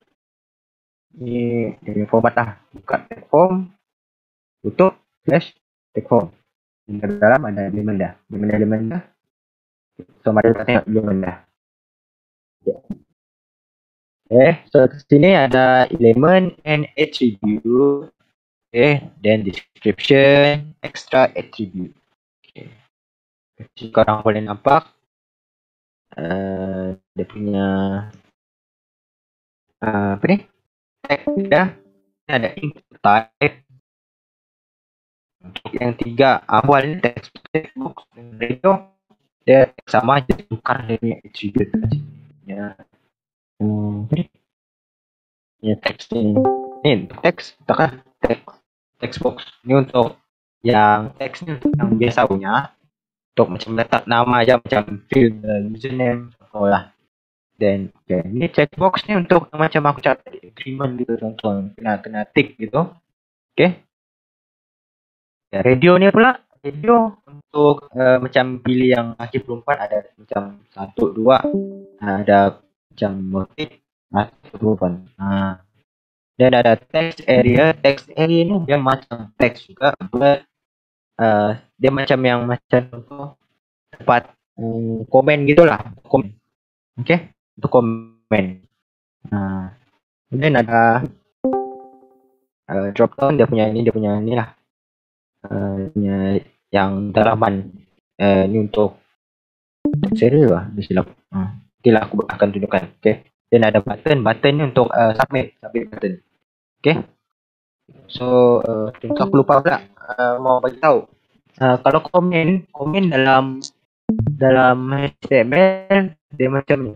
ini format lah, buka tag form, tutup, flash tag form. Di dalam ada elemen dah. So mari kita tengok elemen dah. Okay, so sini ada elemen and attribute. Okay, then description, extra attribute. Okay, jadi korang boleh nampak dia punya apa ni, tag dah. Ada input type. Untuk yang tiga awal ni text box radio, dia sama je, tukar dia punya attribute ya. Ya text ni text takkan text box ni untuk yang text ni untuk yang biasa punya, untuk macam letak nama aja, macam field username lah. Then ni checkbox ni untuk macam aku cakap agreement gitu, contoh kena tick gitu. Okay. Ya, radio ni pula, radio untuk macam pilih yang AK-24 ada macam 1, 2, ada macam motif, 1, 2. Dan ada text area ni dia macam text juga, but dia macam yang macam untuk tempat komen gitulah, komen. Okay, untuk komen. Kemudian ada drop down, dia punya ni lah. Yang dalaman ni untuk serial lah, mestilah. Nantilah aku akan tunjukkan. Okay, dan ada button ni untuk submit button. Okay, so aku lupa pula mau bagi tahu, kalau komen dalam HTML dia macam ni.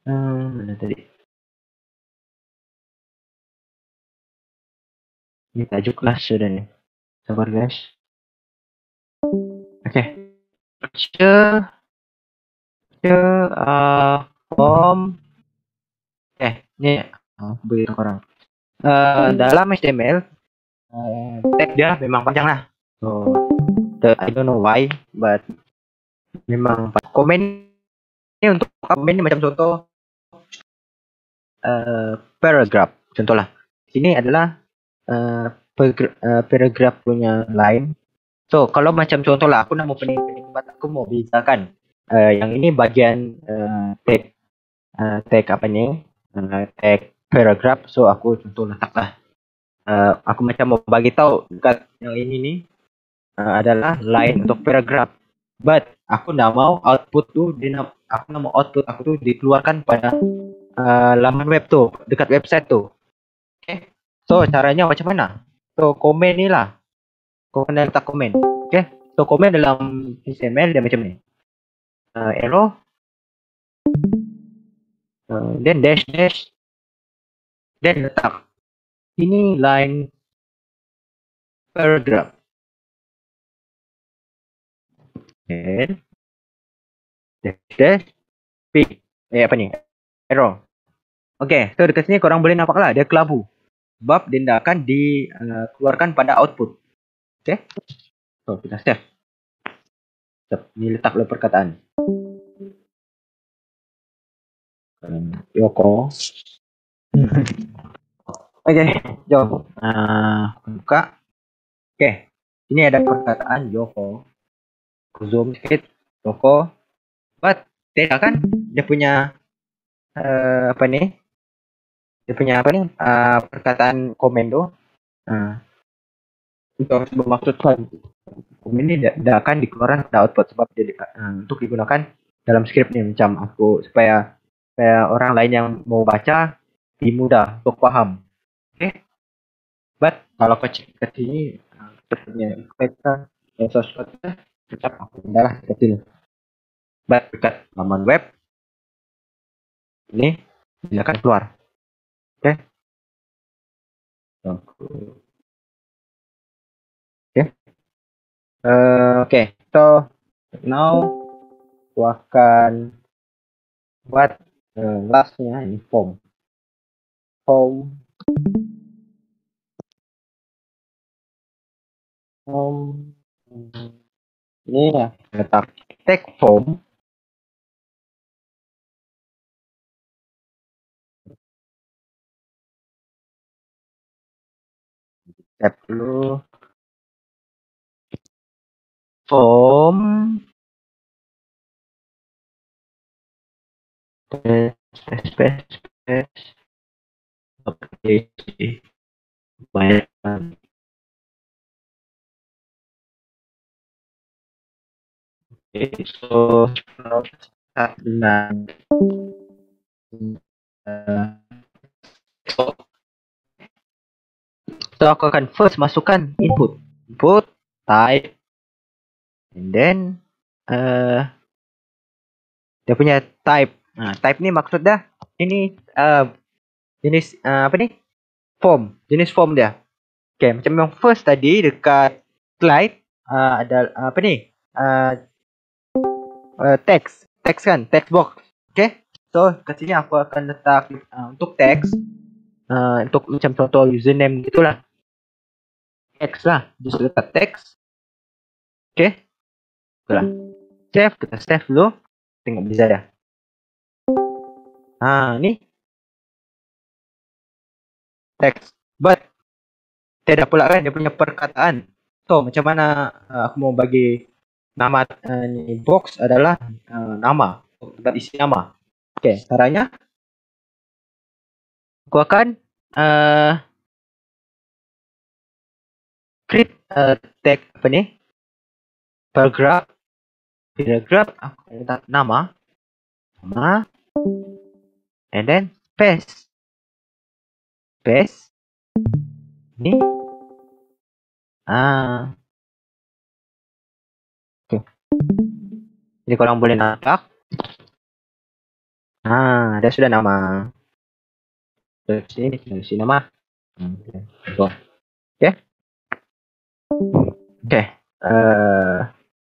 Mana tadi? Ini tajuk kelas sudah nih. Sabar guys. Oke. Structure form. Ini begitu orang. Dalam HTML tag dia memang panjang lah. So I don't know why, but memang komen ini untuk komen ini macam contoh paragraph. Contoh lah. Ini adalah paragraph punya line. So kalau macam contoh lah, aku nak mau pening buat aku mau bezakan. Yang ini bagian tag apa ni? Tag paragraph. So aku contoh letaklah. Aku macam mau bagi tahu dekat yang ini ni adalah line untuk paragraph. But aku nak mau output tu aku nak mau output aku tu dikeluarkan pada laman web tu, dekat website tu. Okay. So caranya macam mana? So komen ni lah. Kau kena letak komen. Okay. So komen dalam HTML dia macam ni. Arrow. Then dash. Then letak. Ini line paragraph. Then dash. P. Apa ni? Arrow. Okay. So dekat sini korang boleh nampak lah. Dia kelabu. Sebab dia tidak akan dikeluarkan pada output. Okay. So kita save. Ini letak dulu perkataan. Yoko. Okay, jom. Buka. Okay. Ini ada perkataan Yoko. Zoom sikit. Yoko. But tidak kan? Dia punya apa ni? Dia punya apa ni? Perkataan komen tu. Untuk memaksudkan komen ini tidak akan dikeluarkan pada output sebab dia untuk digunakan dalam skrip ni macam aku supaya orang lain yang mau baca lebih mudah untuk faham. Okay. But kalau kecil ini sepertinya kita sesuatu tetap aku adalah kecil. But dekat laman web ini dia akan keluar. Okay. Okay. So now aku akan buat lastnya ini form. Ini ya letak tag form. Tap dulu form space okay. Banyak okay. So dengan so aku akan first masukkan input type and then dia punya type. Type ni maksud dah ini jenis apa ni? Form, jenis form dia. Okay, macam yang first tadi dekat slide ada apa ni? Text kan, text box. Okay, so kat sini aku akan letak untuk text untuk macam contoh username gitulah. Text lah, just letak text. Okay, itulah. Save, kita save dulu. Tengok bisa dah. Ni text, but tidak pula kan dia punya perkataan. So macam mana aku mau bagi nama ni box adalah nama, tempat isi nama. Okay, caranya aku akan create tag apa ni? Paragraph aku letak nama and then space ni okay. Jadi korang boleh nampak dia sudah nama. Terus sini nama. Okay. Okay.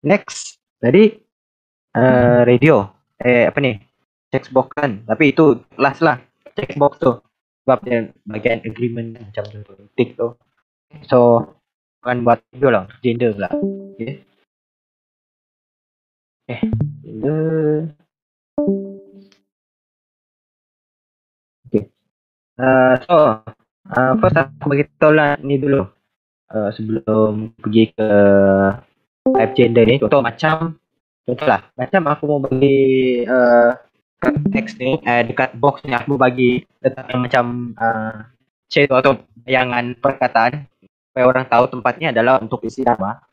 Next. Jadi radio. Apa ni? Checkbox kan. Tapi itu last lah. Checkbox tu. Sebab dia bagian agreement macam tu. Tick tu. So bukan buat radio lah. Gender pula. Okay. Gender. Okay. So first aku beritahu lah ni dulu. Sebelum pergi ke type gender ni. Contoh lah. Macam aku mau bagi teks ni dekat box ni aku bagi letak yang macam shadow atau bayangan perkataan supaya orang tahu tempatnya adalah untuk isi nama.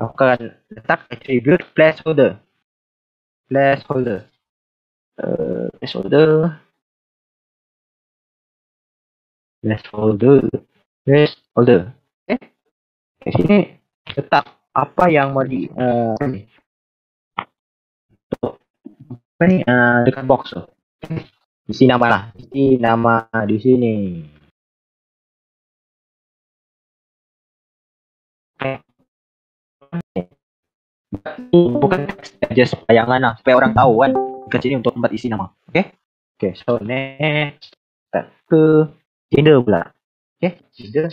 Aku akan letak attribute placeholder. Placeholder. Okay. Di sini letak apa yang mau di apa ni dekat box tu. Isi nama lah. Isi nama di sini. Bukan just bayangan lah supaya orang tahu kan dekat sini untuk tempat isi nama. Okay, so next ke gender pula. Okay, gender.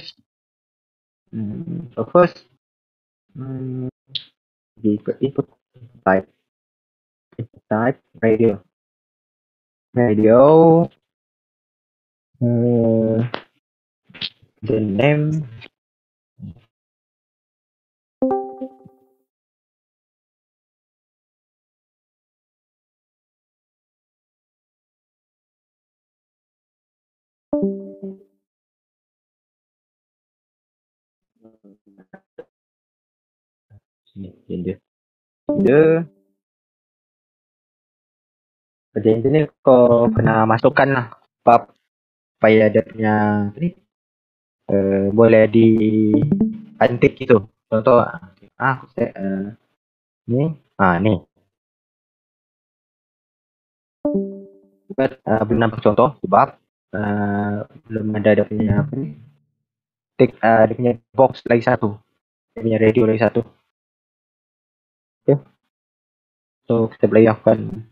So first input type radio. The name gender ni kau kena masukkan lah bab supaya dia punya boleh di antik gitu. Contoh aku set ni ni belum nampak contoh sebab belum ada dia punya apa ni dia punya box lagi satu, dia punya radio lagi satu. Okay. So kita boleh akan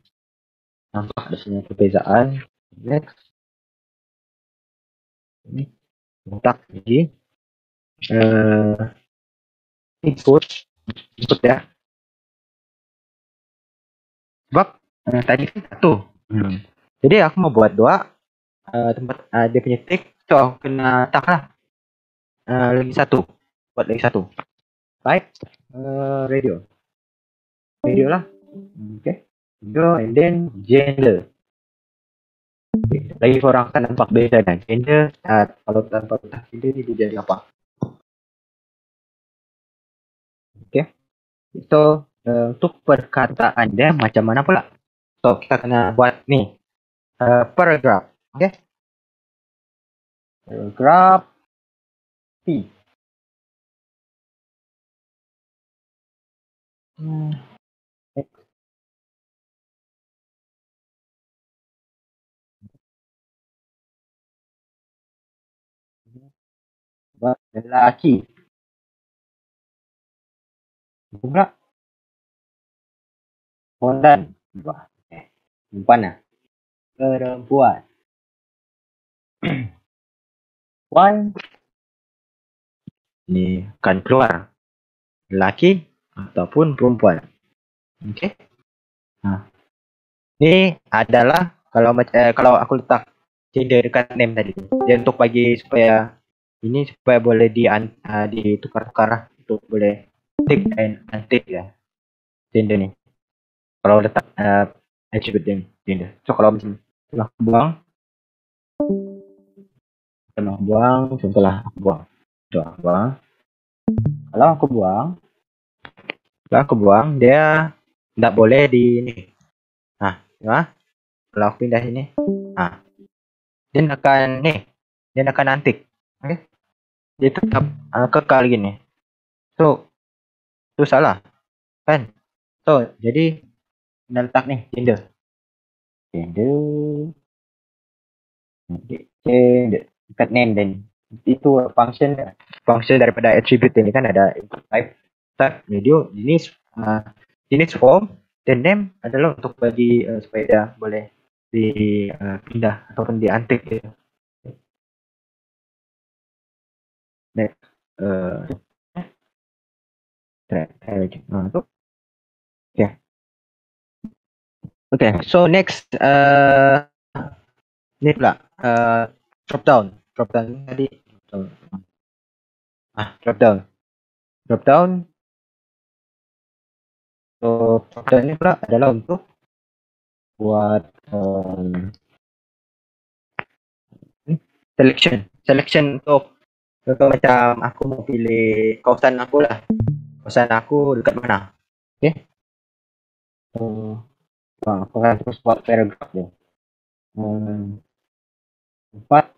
nampak ada sini perbezaan. Next ini letak lagi input ya. Sebab tadi kan satu. Jadi aku mau buat dua tempat dia punya tick. So aku kena tak lah lagi satu. Buat lagi satu. Right? Radio lah. Okay. Radio and then gender. Okay. Lagi korang akan nampak beza kan. Gender kalau tanpa gender ni dia jadi apa? Okay. So untuk perkataan dia macam mana pula? So kita kena buat ni paragraph. Okay. Paragraph P. Lelaki. Pula Hondan. Perempuan lah. Perempuan. One. Ni akan keluar lelaki ataupun perempuan. Okay. Ni adalah kalau aku letak gender dekat name tadi. Dia untuk bagi supaya ini supaya boleh ditukar-tukar lah. Untuk boleh tick and untick lah gender ni. Kalau letak attribute gender. So kalau macam aku buang. Contohlah aku buang. Kalau aku buang, dia tak boleh di ini. Ya. Kalau aku pindah sini, dia akan antik. Okay? Dia tetap kekal gini. So, itu salah, kan? So, jadi kita letak ni gender. Dekat name dan Itu function daripada attribute ini kan ada input type video jenis form dan name adalah untuk bagi supaya dia boleh dipindah ataupun diantik gitu. Next okay, so next ni pula drop down tadi drop down so drop down ni pula adalah untuk buat selection untuk contoh macam aku mau pilih kawasan aku dekat mana, okay. So aku akan terus buat paragraph dia. Empat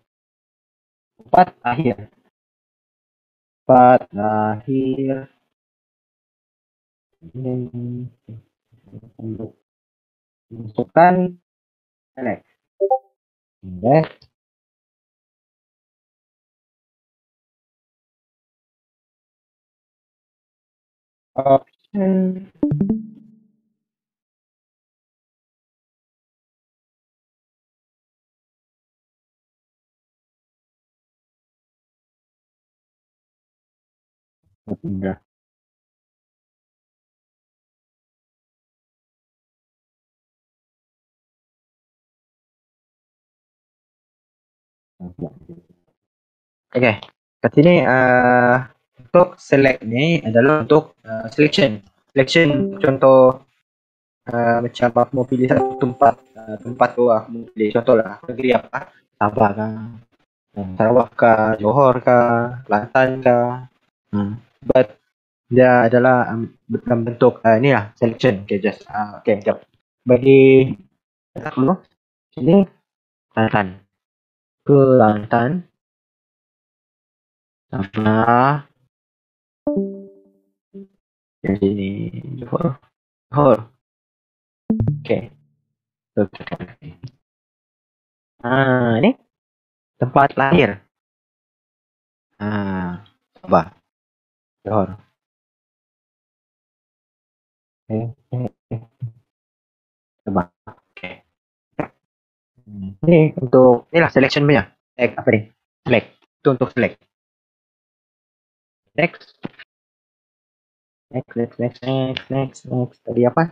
akhir untuk masukkan select option pindah. Okay, kat sini untuk select ni adalah untuk selection contoh macam aku mau pilih satu tempat tu aku mau pilih contohlah negeri apa, Sabah kah, Sarawak kah, Johor kah, Kelantan kah, but dia adalah dalam bentuk ni lah selection. Okay, just okay, jap bagi dulu sini Kelantan sama yang sini Johor. Okay. Ini tempat lahir. Sabah, Johor. Sabah. Okay. Ini untuk inilah selection punya. Apa ni? Select. Itu untuk select. Next. Tadi apa?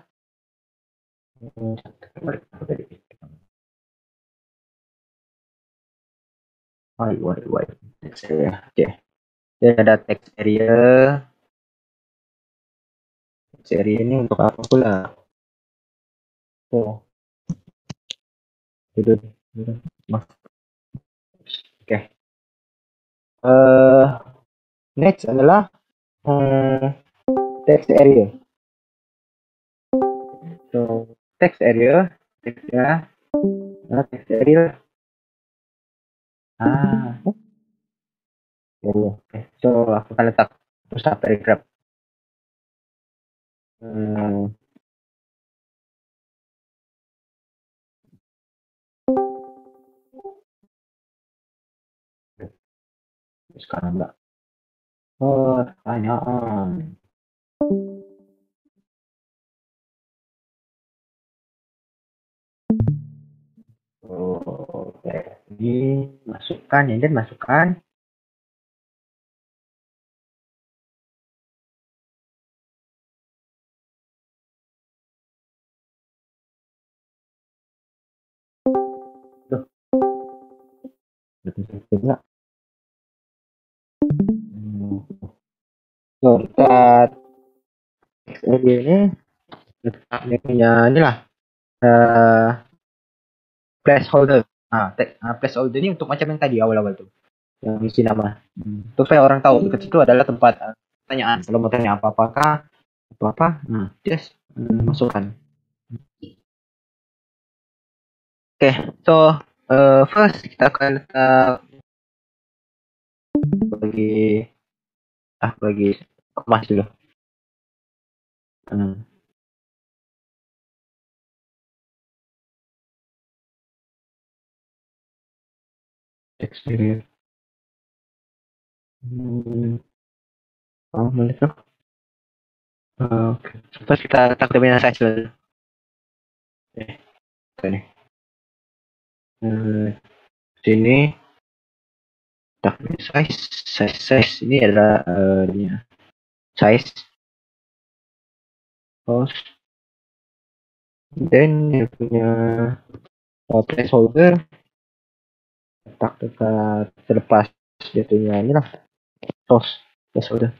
Why. Okay. Dia ada text area. Text area ini untuk apa pula? Oh. Okay. Next adalah text area. So text area. Text area. Okay. So aku akan letak pusat paragraph. Sekarang enggak. Pertanyaan. Okay. Ini masukkan, ini dan masukkan. Enggak. So, dekat ini dia punya inilah placeholder. Placeholder ni untuk macam yang tadi awal-awal tu. Yang isi nama. Supaya orang tahu dekat situ adalah tempat pertanyaan. Kalau mau tanya apa-apa, just masukkan. Okay, so first kita akan letak bagi kemas dulu. Experience. Boleh tuh. Oke. Terus kita letak terminal size dulu. Ini. Sini letak size ini adalah size host, dan dia punya placeholder letak dekat terlepas dia punya inilah source placeholder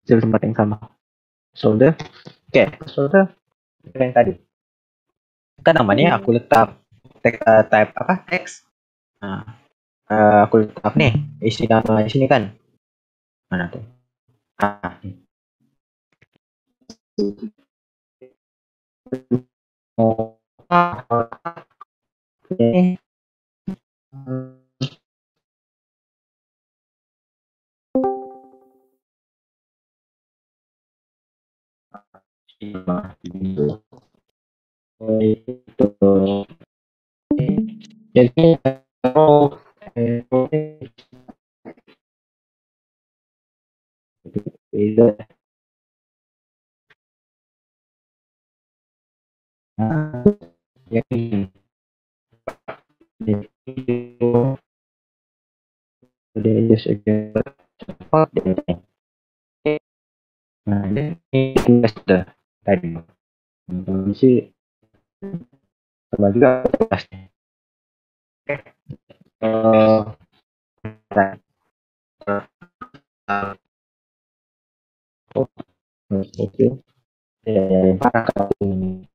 di tempat yang sama placeholder. Oke, placeholder yang tadi kan namanya aku letak type apa text. Nah, aku letak nih isi nama di sini kan mana tuh. Ini itu jadi itu jadi just again nah ini sudah tadi sih sama juga pasti oke para ini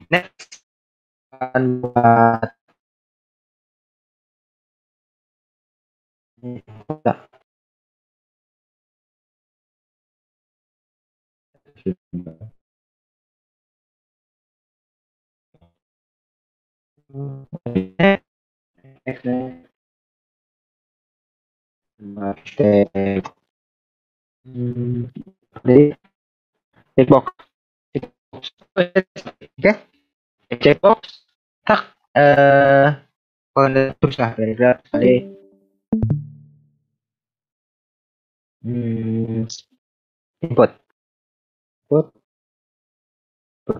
next akan buat jadi checkbox oke checkbox tak terus lah kira-kira kali input input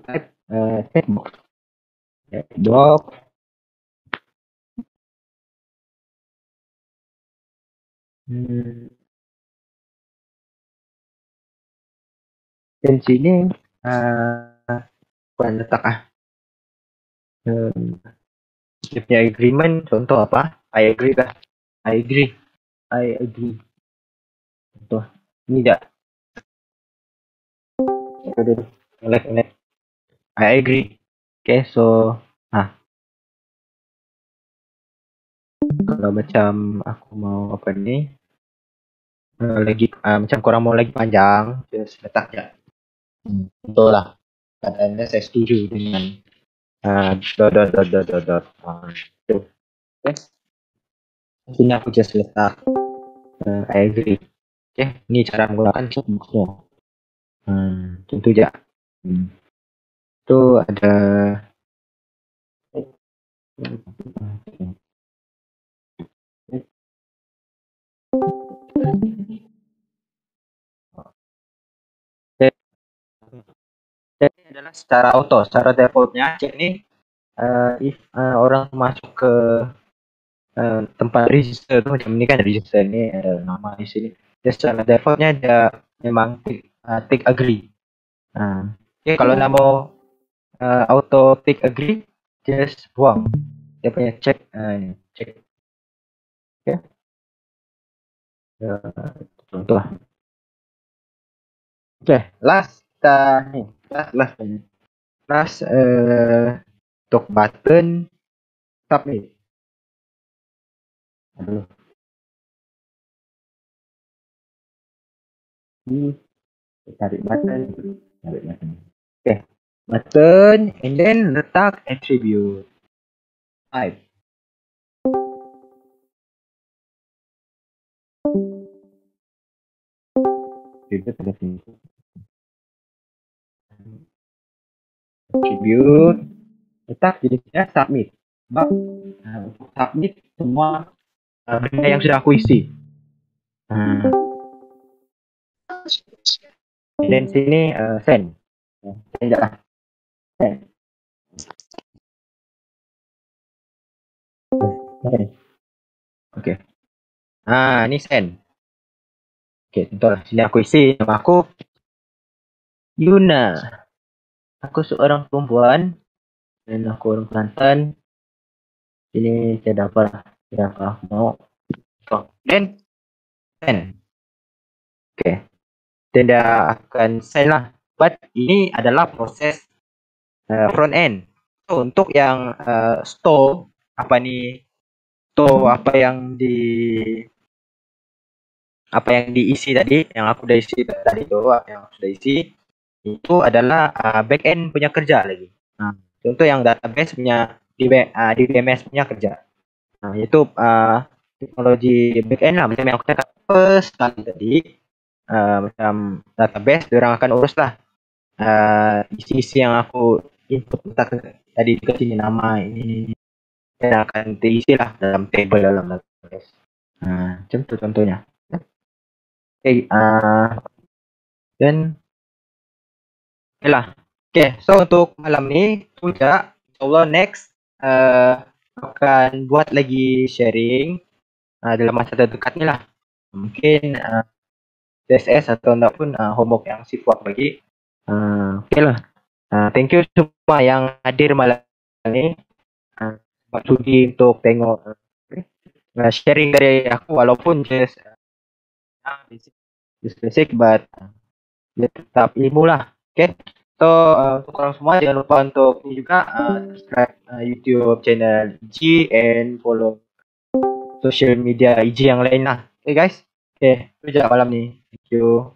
type checkbox checkbox dan sini bukan letak punya agreement contoh apa I agree kah I agree contoh ini tidak select I agree okay, so kalau macam aku mau apa nih lagi macam kurang mau lagi panjang just letak ya betul lah katanya saya setuju dengan dot itu okay. Sini aku just letak I agree okay. Ini cara menggunakan checkboxnya tentu aja itu ada jadi adalah secara auto secara defaultnya cek nih if orang masuk ke tempat register tuh macam ini kan register ini ada nama di sini jadi secara defaultnya ada memang tick agree okay, kalau nak mau auto tick agree just buang dia punya check ini check okay. Contoh okay. Last nih last untuk button submit aduh tarik button okay. Button and then letak attribute type attribute letak jenisnya submit sebab untuk submit semua benda yang sudah aku isi. Dan sini send. Send je lah. Send. Okay. Ni send. Okay, contohlah. Sini aku isi nama aku Yuna. Aku seorang perempuan dan aku orang Kelantan. Ini tidak apa aku mau. Then send. Okay. Dan dia akan send lah. But ini adalah proses front end. So untuk yang store apa yang diisi tadi, yang aku dah isi tadi tu, yang aku sudah isi itu adalah back end punya kerja lagi. Contoh yang database punya DBMS punya kerja. Itu teknologi back end lah, macam yang aku cakap first kali tadi. Macam database, diorang akan urus lah isi-isi yang aku input tadi ke sini, nama ini dan akan terisi lah dalam table dalam database. Macam tu contohnya. Okay, dan okay lah. Okay, so untuk malam ni tu je. InsyaAllah next akan buat lagi sharing dalam masa terdekat ni lah. Mungkin CSS atau pun homework yang si Fuad bagi. Okay lah. Thank you semua yang hadir malam ni. Buat sudi untuk tengok sharing dari aku, walaupun just basic but dia tetap ilmu lah. Okay. So untuk korang semua jangan lupa untuk ni juga subscribe YouTube channel IG and follow social media IG yang lain lah. Okay guys. Okay, itu je malam ni. Thank you.